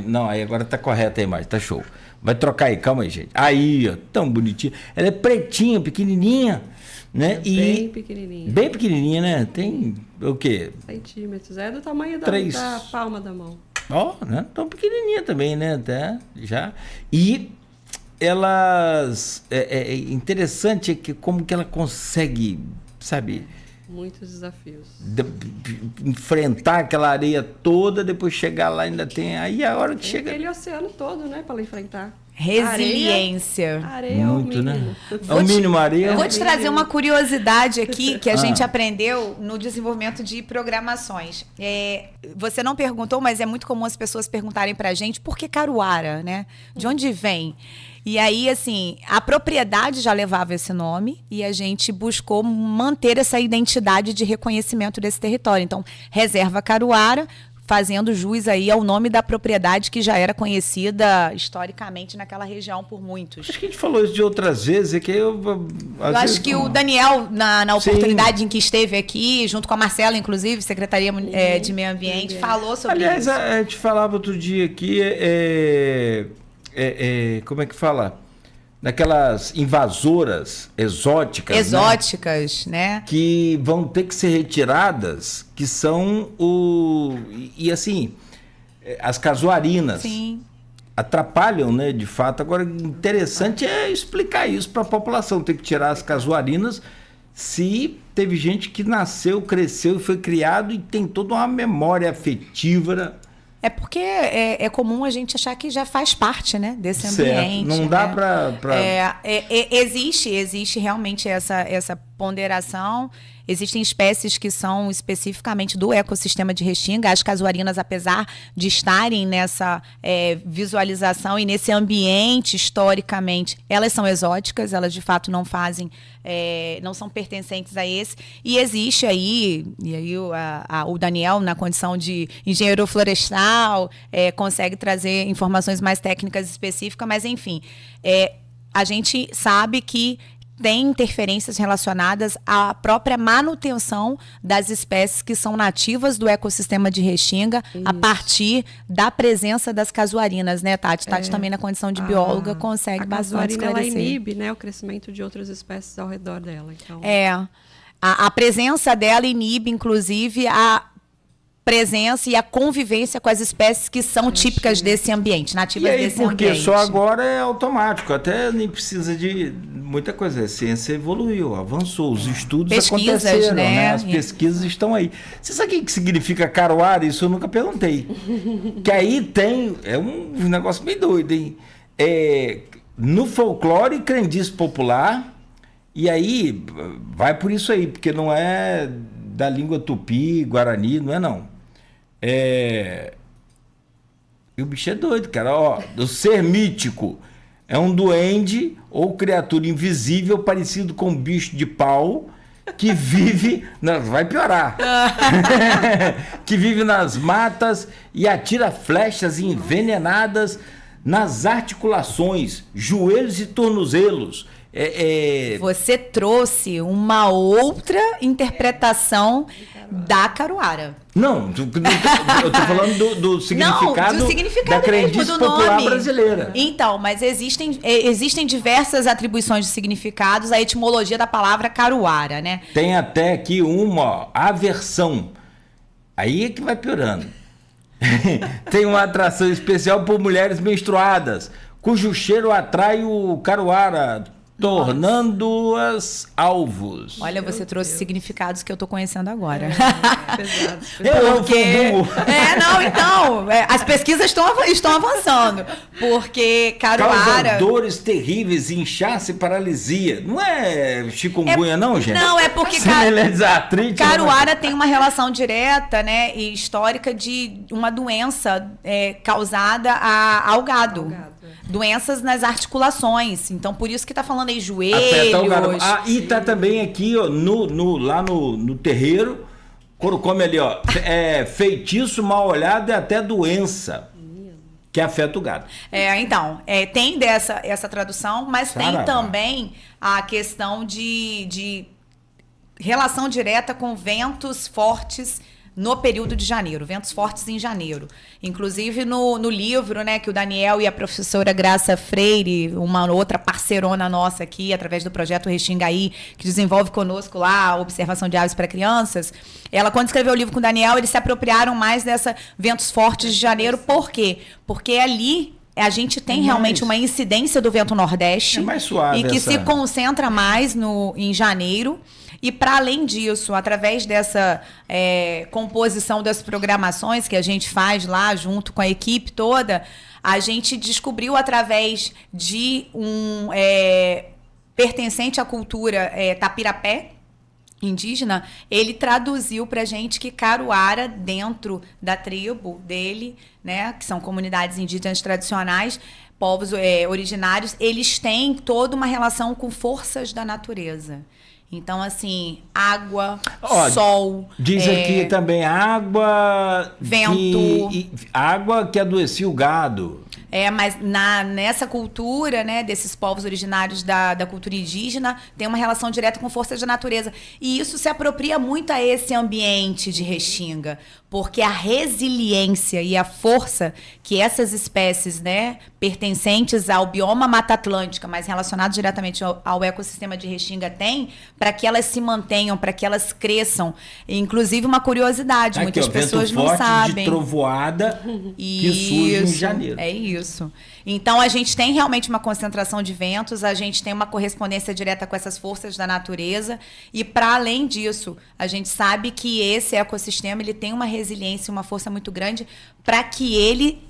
Speaker 1: Não, aí agora tá correta a imagem, tá show. Vai trocar aí, calma aí, gente. Aí, ó, tão bonitinha. Ela é pretinha, pequenininha, né?
Speaker 2: Bem pequenininha.
Speaker 1: Bem pequenininha, né? Tem o quê?
Speaker 2: Centímetros. É do tamanho da palma da mão.
Speaker 1: Ó, né? Tão pequenininha também, né? Até já. E elas... É interessante que como que ela consegue, sabe...
Speaker 2: Muitos desafios.
Speaker 1: Enfrentar aquela areia toda, depois chegar lá ainda tem... Aí a hora que chega...
Speaker 2: Aquele oceano todo, né, para ela enfrentar.
Speaker 3: Resiliência.
Speaker 2: Areia
Speaker 1: Muito,
Speaker 2: é o
Speaker 1: né?
Speaker 2: mínimo.
Speaker 1: É o mínimo areia.
Speaker 3: Vou te trazer uma curiosidade aqui que a gente aprendeu no desenvolvimento de programações. Você não perguntou, mas é muito comum as pessoas perguntarem pra gente por que Caruara, né? De onde vem? E aí, assim, a propriedade já levava esse nome e a gente buscou manter essa identidade de reconhecimento desse território. Então, Reserva Caruara, fazendo jus aí ao nome da propriedade que já era conhecida historicamente naquela região por muitos.
Speaker 1: Acho que a gente falou isso de outras vezes, é que
Speaker 3: eu acho que o Daniel, na oportunidade em que esteve aqui, junto com a Marcela, inclusive, Secretaria de Meio Ambiente, falou sobre
Speaker 1: aliás,
Speaker 3: isso.
Speaker 1: a gente falava outro dia aqui, como é que fala? Daquelas invasoras exóticas.
Speaker 3: Exóticas, né?
Speaker 1: Que vão ter que ser retiradas, que são E assim, as casuarinas.
Speaker 3: Sim.
Speaker 1: Atrapalham, né, de fato. Agora, interessante é explicar isso para a população. Tem que tirar as casuarinas se teve gente que nasceu, cresceu e foi criado e tem toda uma memória afetiva.
Speaker 3: É porque é comum a gente achar que já faz parte, né, desse ambiente.
Speaker 1: Não dá para...
Speaker 3: Existe realmente essa ponderação. Existem espécies que são especificamente do ecossistema de Restinga. As casuarinas, apesar de estarem nessa visualização e nesse ambiente historicamente, elas são exóticas, elas de fato não fazem, não são pertencentes a esse. E existe aí, o Daniel, na condição de engenheiro florestal, consegue trazer informações mais técnicas específicas, mas enfim, a gente sabe que tem interferências relacionadas à própria manutenção das espécies que são nativas do ecossistema de Restinga. Isso. A partir da presença das casuarinas, né, Tati? Tati também, na condição de bióloga, consegue bastante esclarecer.
Speaker 2: A casuarina, ela inibe, né, o crescimento de outras espécies ao redor dela. Então...
Speaker 3: A presença dela inibe, inclusive, a presença e a convivência com as espécies que são típicas desse ambiente, nativas desse ambiente.
Speaker 1: Porque só agora é automático, até nem precisa de muita coisa. A ciência evoluiu, avançou, os estudos aconteceram, né? As pesquisas estão aí. Você sabe o que significa caruara? Isso eu nunca perguntei. Que aí tem, um negócio meio doido, hein? No folclore e crendice popular, e aí vai por isso aí, porque não é da língua tupi, guarani, não é não. E o bicho é doido, cara. Ó, do ser mítico. É um duende ou criatura invisível parecido com um bicho de pau que vive... Não, vai piorar. Que vive nas matas e atira flechas envenenadas nas articulações, joelhos e tornozelos.
Speaker 3: Você trouxe uma outra interpretação da caruara.
Speaker 1: Não, eu tô falando do significado,
Speaker 3: do significado
Speaker 1: da crendice
Speaker 3: do
Speaker 1: popular
Speaker 3: nome
Speaker 1: brasileira.
Speaker 3: Então, mas existem diversas atribuições de significados à etimologia da palavra caruara, né?
Speaker 1: Tem até aqui uma aversão. Aí é que vai piorando. Tem uma atração especial por mulheres menstruadas, cujo cheiro atrai o caruara, tornando-as alvos.
Speaker 3: Olha, você trouxe significados que eu tô conhecendo agora.
Speaker 2: Pesado.
Speaker 3: As pesquisas estão avançando. Porque caruara...
Speaker 1: Causa dores terríveis, inchaço e paralisia. Não é chikungunya, não, gente?
Speaker 3: Não, é porque caruara tem uma relação direta, né, e histórica de uma doença causada ao gado. Doenças nas articulações. Então, por isso que tá falando aí joelhos.
Speaker 1: E tá também aqui, ó, lá no terreiro, quando come ali, ó, feitiço, mal olhado e até doença que afeta o gado.
Speaker 3: Tem essa tradução, mas tem também a questão de relação direta com ventos fortes no período de janeiro, ventos fortes em janeiro. Inclusive no livro, né, que o Daniel e a professora Graça Freire, uma outra parceirona nossa aqui, através do projeto Restingaí, que desenvolve conosco lá a observação de aves para crianças, ela, quando escreveu o livro com o Daniel, eles se apropriaram mais dessa ventos fortes de janeiro. Por quê? Porque ali a gente tem realmente uma incidência do vento nordeste
Speaker 1: mais suave
Speaker 3: e que se concentra mais em janeiro. E, para além disso, através dessa composição das programações que a gente faz lá junto com a equipe toda, a gente descobriu através de um pertencente à cultura Tapirapé, indígena, ele traduziu pra gente que Caruara, dentro da tribo dele, né, que são comunidades indígenas tradicionais, povos originários, eles têm toda uma relação com forças da natureza. Então, assim, água, sol...
Speaker 1: Diz aqui também água...
Speaker 3: Vento.
Speaker 1: Água que adoecia o gado.
Speaker 3: Mas nessa cultura, né, desses povos originários da cultura indígena, tem uma relação direta com forças da natureza. E isso se apropria muito a esse ambiente de Restinga, porque a resiliência e a força que essas espécies, né, pertencentes ao bioma Mata Atlântica, mas relacionados diretamente ao ecossistema de Restinga têm, para que elas se mantenham, para que elas cresçam. Inclusive, uma curiosidade, muitas pessoas não sabem.
Speaker 1: De trovoada que surge em janeiro.
Speaker 3: É isso. Então, a gente tem realmente uma concentração de ventos, a gente tem uma correspondência direta com essas forças da natureza e, para além disso, a gente sabe que esse ecossistema ele tem uma resiliência, uma força muito grande para que ele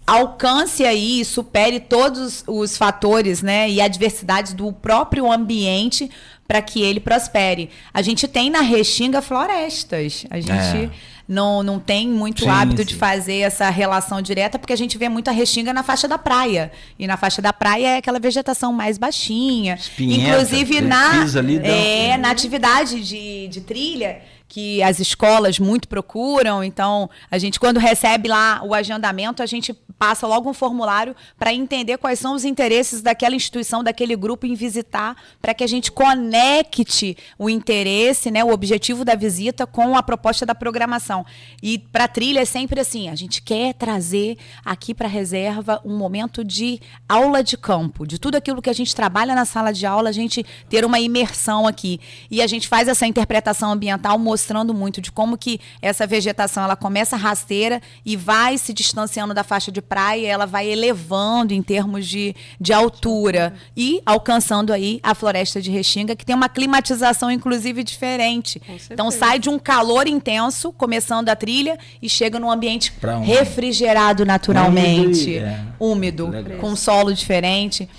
Speaker 3: alcance aí e supere todos os fatores, né, e adversidades do próprio ambiente para que ele prospere. A gente tem na Restinga florestas. A gente não tem muito hábito de fazer essa relação direta, porque a gente vê muita Restinga na faixa da praia. E na faixa da praia é aquela vegetação mais baixinha.
Speaker 1: Espinhenta,
Speaker 3: inclusive na atividade de trilha, que as escolas muito procuram. Então, a gente, quando recebe lá o agendamento, a gente passa logo um formulário para entender quais são os interesses daquela instituição, daquele grupo em visitar, para que a gente conecte o interesse, né, o objetivo da visita com a proposta da programação. E para a trilha é sempre assim, a gente quer trazer aqui para a reserva um momento de aula de campo, de tudo aquilo que a gente trabalha na sala de aula, a gente ter uma imersão aqui. E a gente faz essa interpretação ambiental mostrando muito de como que essa vegetação ela começa rasteira e vai se distanciando da faixa de praia, ela vai elevando em termos de altura e alcançando aí a floresta de Restinga, que tem uma climatização inclusive diferente. Então sai de um calor intenso, começando a trilha, e chega num ambiente refrigerado naturalmente, úmido, com solo diferente.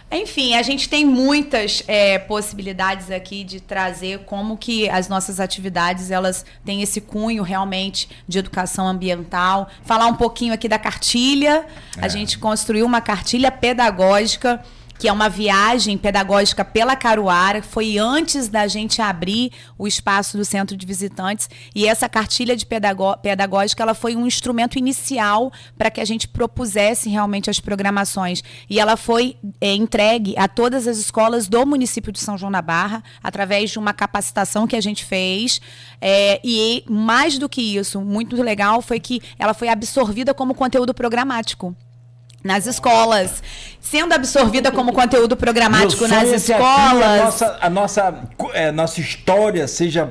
Speaker 3: Enfim, a gente tem muitas possibilidades aqui de trazer como que as nossas atividades elas têm esse cunho realmente de educação ambiental. Falar um pouquinho aqui da cartilha. A gente construiu uma cartilha pedagógica, que é uma viagem pedagógica pela Caruara, foi antes da gente abrir o espaço do Centro de Visitantes, e essa cartilha de pedagógica ela foi um instrumento inicial para que a gente propusesse realmente as programações, e ela foi entregue a todas as escolas do município de São João da Barra, através de uma capacitação que a gente fez, e mais do que isso, muito legal, foi que ela foi absorvida como conteúdo programático nas escolas, sendo absorvida como conteúdo programático nas escolas.
Speaker 1: A nossa história seja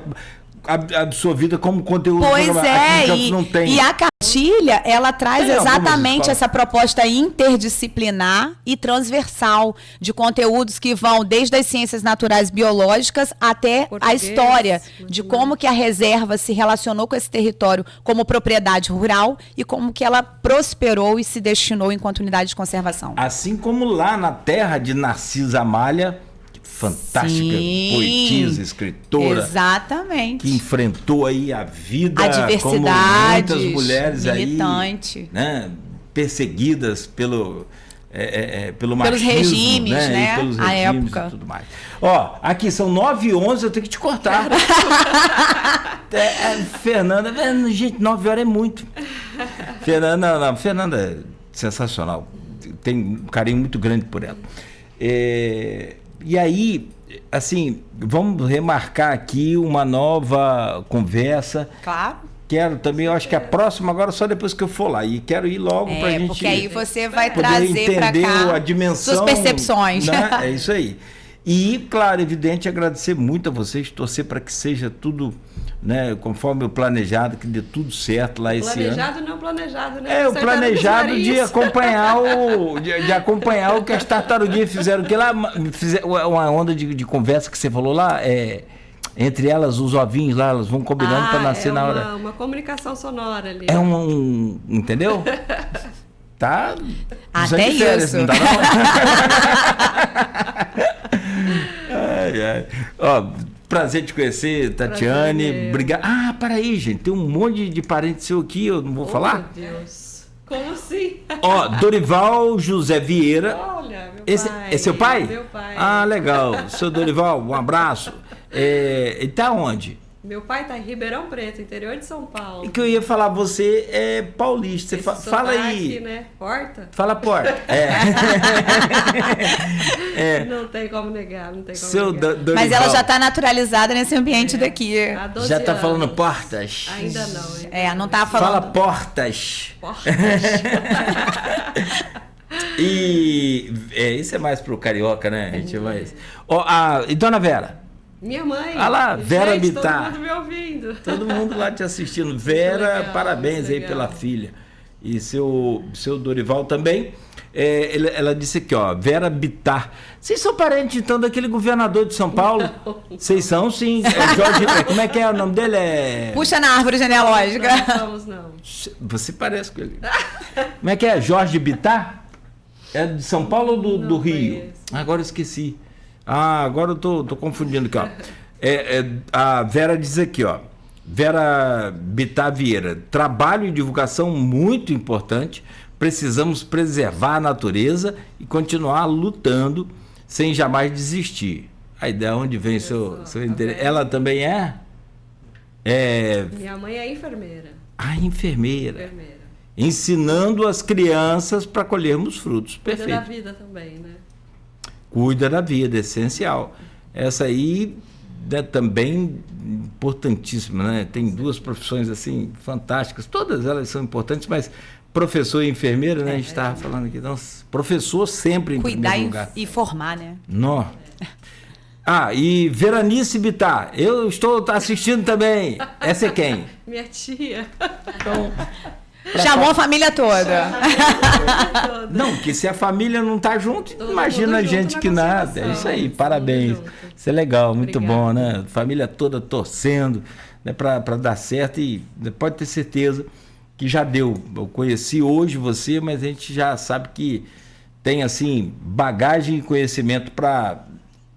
Speaker 1: absorvida como conteúdo
Speaker 3: programático. E a cartilha, ela traz exatamente essa proposta interdisciplinar e transversal de conteúdos que vão desde as ciências naturais biológicas até a história de como que a reserva se relacionou com esse território como propriedade rural e como que ela prosperou e se destinou enquanto unidade de conservação.
Speaker 1: Assim como lá na terra de Narcisa Amália, fantástica poetisa, escritora.
Speaker 3: Exatamente.
Speaker 1: Que enfrentou aí a vida,
Speaker 3: a diversidade,
Speaker 1: como muitas mulheres
Speaker 3: militante.
Speaker 1: Aí, né, perseguidas pelo machismo,
Speaker 3: pelos regimes, né?
Speaker 1: E pelos
Speaker 3: a
Speaker 1: regimes
Speaker 3: época.
Speaker 1: E tudo mais. Ó, aqui são 9h11, eu tenho que te cortar. Fernanda, gente, 9 horas é muito. Fernanda é sensacional. Tem um carinho muito grande por ela. E aí, assim, vamos remarcar aqui uma nova conversa.
Speaker 3: Claro.
Speaker 1: Quero também, eu acho que a próxima agora só depois que eu for lá. E quero ir logo pra gente...
Speaker 3: Porque aí você vai trazer pra cá
Speaker 1: a dimensão,
Speaker 3: suas percepções.
Speaker 1: Né? É isso aí. E, claro, evidente, agradecer muito a vocês, torcer para que seja tudo, né, conforme o planejado, que dê tudo certo lá esse ano.
Speaker 2: Planejado não planejado, né?
Speaker 1: O planejado de acompanhar o que as tartaruguinhas fizeram. Que lá, uma onda de conversa que você falou lá, entre elas, os ovinhos lá, elas vão combinando para nascer na hora.
Speaker 2: Uma comunicação sonora ali.
Speaker 1: Entendeu? tá...
Speaker 3: Até isso.
Speaker 1: Não tá, não? Ai, ai. Ó, prazer te conhecer, Tatiane. Obrigado. Ah, para aí, gente. Tem um monte de parente seu aqui, eu não vou falar.
Speaker 2: Meu Deus. Como assim?
Speaker 1: Ó, Dorival José Vieira.
Speaker 2: Olha, meu
Speaker 1: Esse
Speaker 2: pai.
Speaker 1: é seu pai?
Speaker 2: Meu pai.
Speaker 1: Ah, legal. Seu Dorival, um abraço. Ele tá onde?
Speaker 2: Meu pai tá em Ribeirão Preto, interior de São Paulo.
Speaker 1: E que eu ia falar, você é paulista. Você fala aí.
Speaker 2: Sotaque, né? Porta?
Speaker 1: Fala porta.
Speaker 2: Não tem como negar, não tem como
Speaker 1: Seu
Speaker 2: negar.
Speaker 1: Dorival.
Speaker 3: Mas ela já está naturalizada nesse ambiente daqui.
Speaker 2: Há 12
Speaker 1: Já tá
Speaker 2: anos.
Speaker 1: falando portas?
Speaker 2: Ainda não.
Speaker 3: Não tá falando.
Speaker 1: Fala portas.
Speaker 2: Portas.
Speaker 1: E isso é mais pro carioca, né? A gente vai. Ó, e Dona Vera?
Speaker 2: Minha mãe.
Speaker 1: Ah lá, Vera
Speaker 2: Gente,
Speaker 1: Bittar.
Speaker 2: todo mundo me ouvindo.
Speaker 1: Todo mundo lá te assistindo. Vera,
Speaker 2: legal,
Speaker 1: parabéns aí
Speaker 2: legal.
Speaker 1: pela filha. E seu Dorival também. Ela disse aqui, ó, Vera Bittar. Vocês são parentes, então, daquele governador de São Paulo? Vocês são, sim. Jorge, como é que é o nome dele?
Speaker 3: Puxa na árvore genealógica.
Speaker 2: Não somos, não.
Speaker 1: Você parece com ele. Como é que é? Jorge Bittar? É de São Paulo ou do
Speaker 2: Não
Speaker 1: Rio?
Speaker 2: conheço.
Speaker 1: Agora eu esqueci. agora eu tô confundindo aqui, ó. A Vera diz aqui, ó. Vera Bittar Vieira. Trabalho e divulgação muito importante. Precisamos preservar a natureza e continuar lutando sem jamais desistir. Aí de onde vem seu interesse? Ela também é?
Speaker 2: Minha mãe é enfermeira.
Speaker 1: Enfermeira. Ensinando as crianças para colhermos frutos.
Speaker 2: Cuida
Speaker 1: Perfeito.
Speaker 2: da vida também, né?
Speaker 1: Cuida da vida, essencial. Essa aí, né, também importantíssima, né? Tem duas profissões assim fantásticas. Todas elas são importantes, mas professor e enfermeira, né? A gente estava falando aqui. Então, professor sempre em
Speaker 3: Cuidar
Speaker 1: primeiro lugar.
Speaker 3: e formar, né?
Speaker 1: Nó. E Veranice Bittar, eu estou assistindo também. Essa é quem?
Speaker 2: Minha tia.
Speaker 1: Então,
Speaker 3: Chamou a família toda.
Speaker 1: não, porque se a família não tá junto,
Speaker 2: Todo
Speaker 1: imagina a
Speaker 2: mundo
Speaker 1: gente
Speaker 2: junto
Speaker 1: que
Speaker 2: na
Speaker 1: nada. É
Speaker 2: concentração.
Speaker 1: isso aí,
Speaker 2: Todo
Speaker 1: parabéns.
Speaker 2: mundo junto.
Speaker 1: Isso é legal, muito
Speaker 2: Obrigada.
Speaker 1: bom, né? Família toda torcendo, né, para dar certo e pode ter certeza que já deu. Eu conheci hoje você, mas a gente já sabe que tem assim bagagem e conhecimento para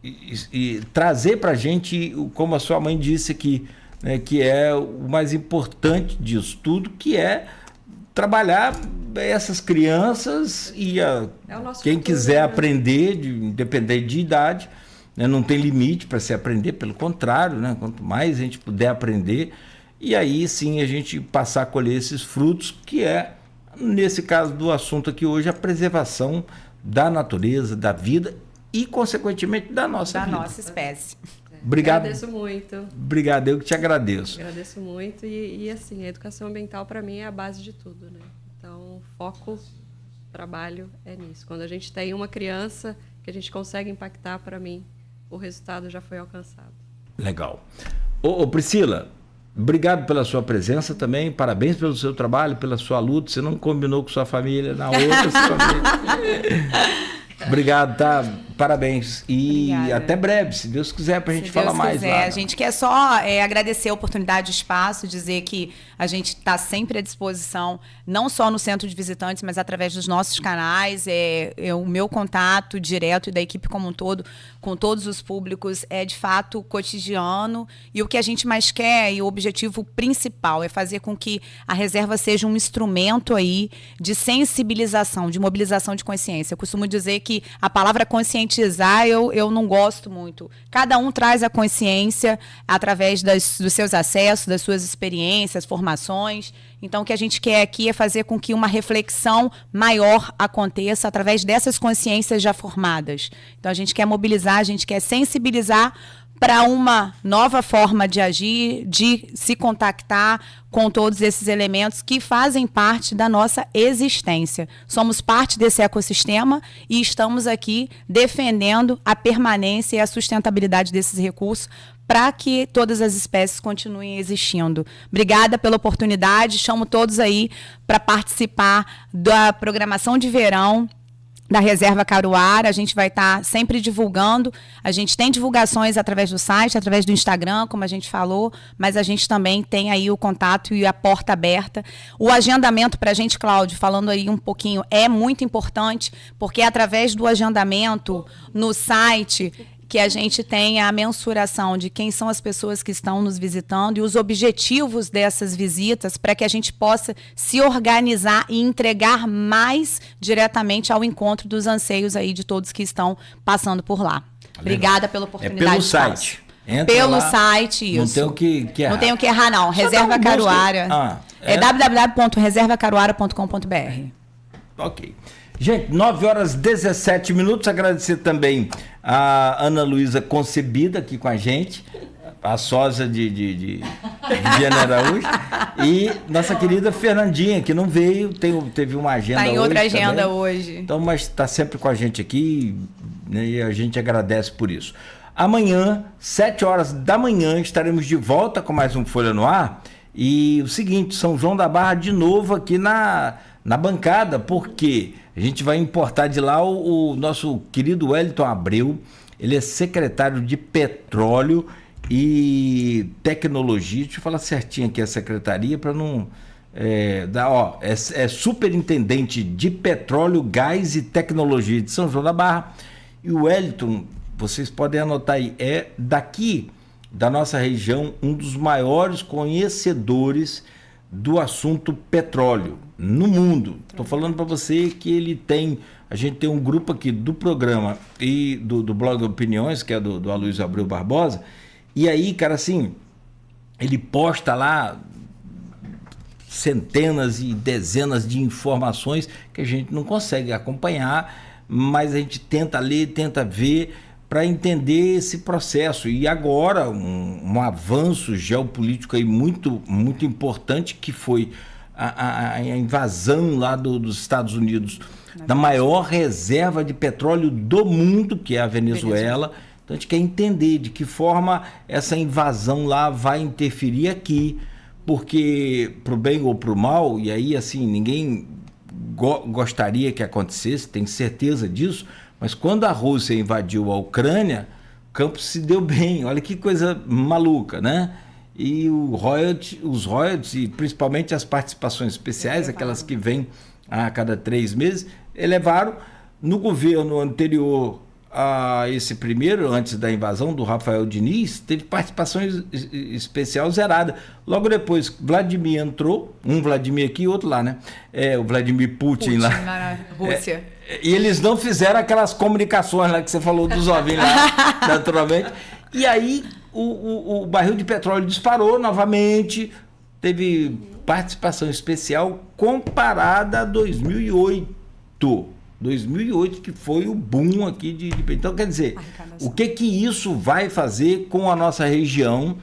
Speaker 1: e trazer para a gente, como a sua mãe disse aqui, né, que é o mais importante disso tudo, que é trabalhar essas crianças e
Speaker 2: o nosso
Speaker 1: quem
Speaker 2: futuro,
Speaker 1: quiser
Speaker 2: né?
Speaker 1: aprender, independente de idade, né, não tem limite para se aprender, pelo contrário, né, quanto mais a gente puder aprender, e aí sim a gente passar a colher esses frutos, que é, nesse caso do assunto aqui hoje, a preservação da natureza, da vida e, consequentemente, da nossa vida.
Speaker 3: Da nossa espécie.
Speaker 1: Obrigado.
Speaker 2: Agradeço muito.
Speaker 1: Obrigado, eu que te agradeço.
Speaker 2: Agradeço muito e assim, a educação ambiental para mim é a base de tudo, né? Então, foco, trabalho é nisso. Quando a gente tem uma criança que a gente consegue impactar, para mim, o resultado já foi alcançado.
Speaker 1: Legal. Ô Priscila, obrigado pela sua presença também, parabéns pelo seu trabalho, pela sua luta. Você não combinou com sua família, na outra família. Obrigado, tá? Parabéns. E
Speaker 3: Obrigada.
Speaker 1: até breve, se Deus quiser, pra gente falar mais lá.
Speaker 3: A gente quer só agradecer a oportunidade, o espaço, dizer que a gente está sempre à disposição, não só no centro de visitantes, mas através dos nossos canais. O meu contato direto e da equipe como um todo, com todos os públicos, é de fato cotidiano. E o que a gente mais quer, e o objetivo principal, é fazer com que a reserva seja um instrumento aí de sensibilização, de mobilização de consciência. Eu costumo dizer que a palavra conscientizar eu não gosto muito. Cada um traz a consciência através dos seus acessos, das suas experiências, formações. Então, o que a gente quer aqui é fazer com que uma reflexão maior aconteça através dessas consciências já formadas. Então, a gente quer mobilizar, a gente quer sensibilizar para uma nova forma de agir, de se contactar com todos esses elementos que fazem parte da nossa existência. Somos parte desse ecossistema e estamos aqui defendendo a permanência e a sustentabilidade desses recursos para que todas as espécies continuem existindo. Obrigada pela oportunidade, chamo todos aí para participar da programação de verão da Reserva Caruara, a gente vai estar sempre divulgando. A gente tem divulgações através do site, através do Instagram, como a gente falou, mas a gente também tem aí o contato e a porta aberta. O agendamento para a gente, Cláudio, falando aí um pouquinho, é muito importante, porque é através do agendamento no site que a gente tem a mensuração de quem são as pessoas que estão nos visitando e os objetivos dessas visitas para que a gente possa se organizar e entregar mais diretamente ao encontro dos anseios aí de todos que estão passando por lá. Obrigada pela oportunidade.
Speaker 1: Pelo site. Entra
Speaker 3: pelo
Speaker 1: lá,
Speaker 3: site, isso.
Speaker 1: Não tem o que errar.
Speaker 3: Não tem o que errar, não.
Speaker 1: Só
Speaker 3: Reserva
Speaker 1: dá um
Speaker 3: Caruara. É www.reservacaruara.com.br.
Speaker 1: Ok. Gente, 9h17. Agradecer também a Ana Luísa Concebida aqui com a gente, a sósia de Viviane Araújo, e nossa querida Fernandinha, que não veio, teve uma agenda hoje.
Speaker 3: Está em outra agenda
Speaker 1: também.
Speaker 3: hoje.
Speaker 1: Então, mas está sempre com a gente aqui, né, e a gente agradece por isso. Amanhã, 7h, estaremos de volta com mais um Folha no Ar. E o seguinte, São João da Barra de novo aqui na bancada, porque a gente vai importar de lá o nosso querido Wellington Abreu. Ele é secretário de Petróleo e Tecnologia. Deixa eu falar certinho aqui a secretaria para não... é superintendente de Petróleo, Gás e Tecnologia de São João da Barra. E o Wellington, vocês podem anotar aí, é daqui da nossa região um dos maiores conhecedores do assunto petróleo no mundo. Estou falando para você que a gente tem um grupo aqui do programa e do blog Opiniões, que é do Aloysio Abreu Barbosa, e aí, cara, assim, ele posta lá centenas e dezenas de informações que a gente não consegue acompanhar, mas a gente tenta ler, tenta ver para entender esse processo. E agora um avanço geopolítico aí muito, muito importante, que foi a invasão lá dos Estados Unidos da maior reserva de petróleo do mundo, que é a Venezuela. Então a gente quer entender de que forma essa invasão lá vai interferir aqui, porque pro bem ou pro mal, e aí assim, ninguém gostaria que acontecesse, tenho certeza disso, mas quando a Rússia invadiu a Ucrânia, o Campos se deu bem. Olha que coisa maluca, né? E os royalties, e principalmente as participações especiais, aquelas que vêm a cada 3 meses, elevaram. No governo anterior a esse primeiro, antes da invasão do Rafael Diniz, teve participação especial zerada. Logo depois, Vladimir entrou, um Vladimir aqui e outro lá, né? O Vladimir Putin lá
Speaker 3: na Rússia.
Speaker 1: E eles não fizeram aquelas comunicações lá que você falou dos ovinhos lá, naturalmente. E aí o barril de petróleo disparou novamente, teve participação especial comparada a 2008. 2008, que foi o boom aqui Então, quer dizer, o que isso vai fazer com a nossa região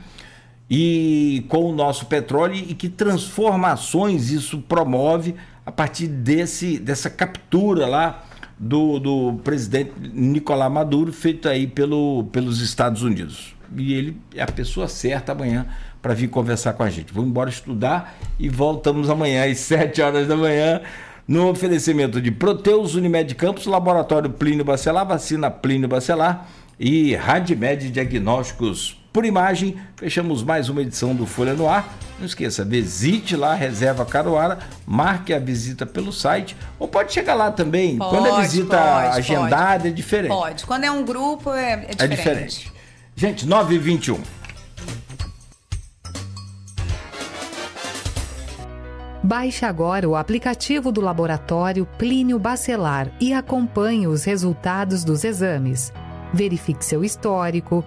Speaker 1: e com o nosso petróleo, e que transformações isso promove a partir dessa captura lá do presidente Nicolás Maduro, feito aí pelos Estados Unidos. E ele é a pessoa certa amanhã para vir conversar com a gente. Vou embora estudar e voltamos amanhã às 7h, no oferecimento de Proteus, Unimed Campos, Laboratório Plínio Bacelar, Vacina Plínio Bacelar e Radimed Diagnósticos por Imagem. Fechamos mais uma edição do Folha no Ar. Não esqueça, visite lá a Reserva Caruara, marque a visita pelo site, ou pode chegar lá também. Quando é visita agendada, é diferente.
Speaker 3: Pode. Quando é um grupo, é diferente.
Speaker 1: É diferente. Gente, 9h21.
Speaker 5: Baixe agora o aplicativo do Laboratório Plínio Bacelar e acompanhe os resultados dos exames. Verifique seu histórico,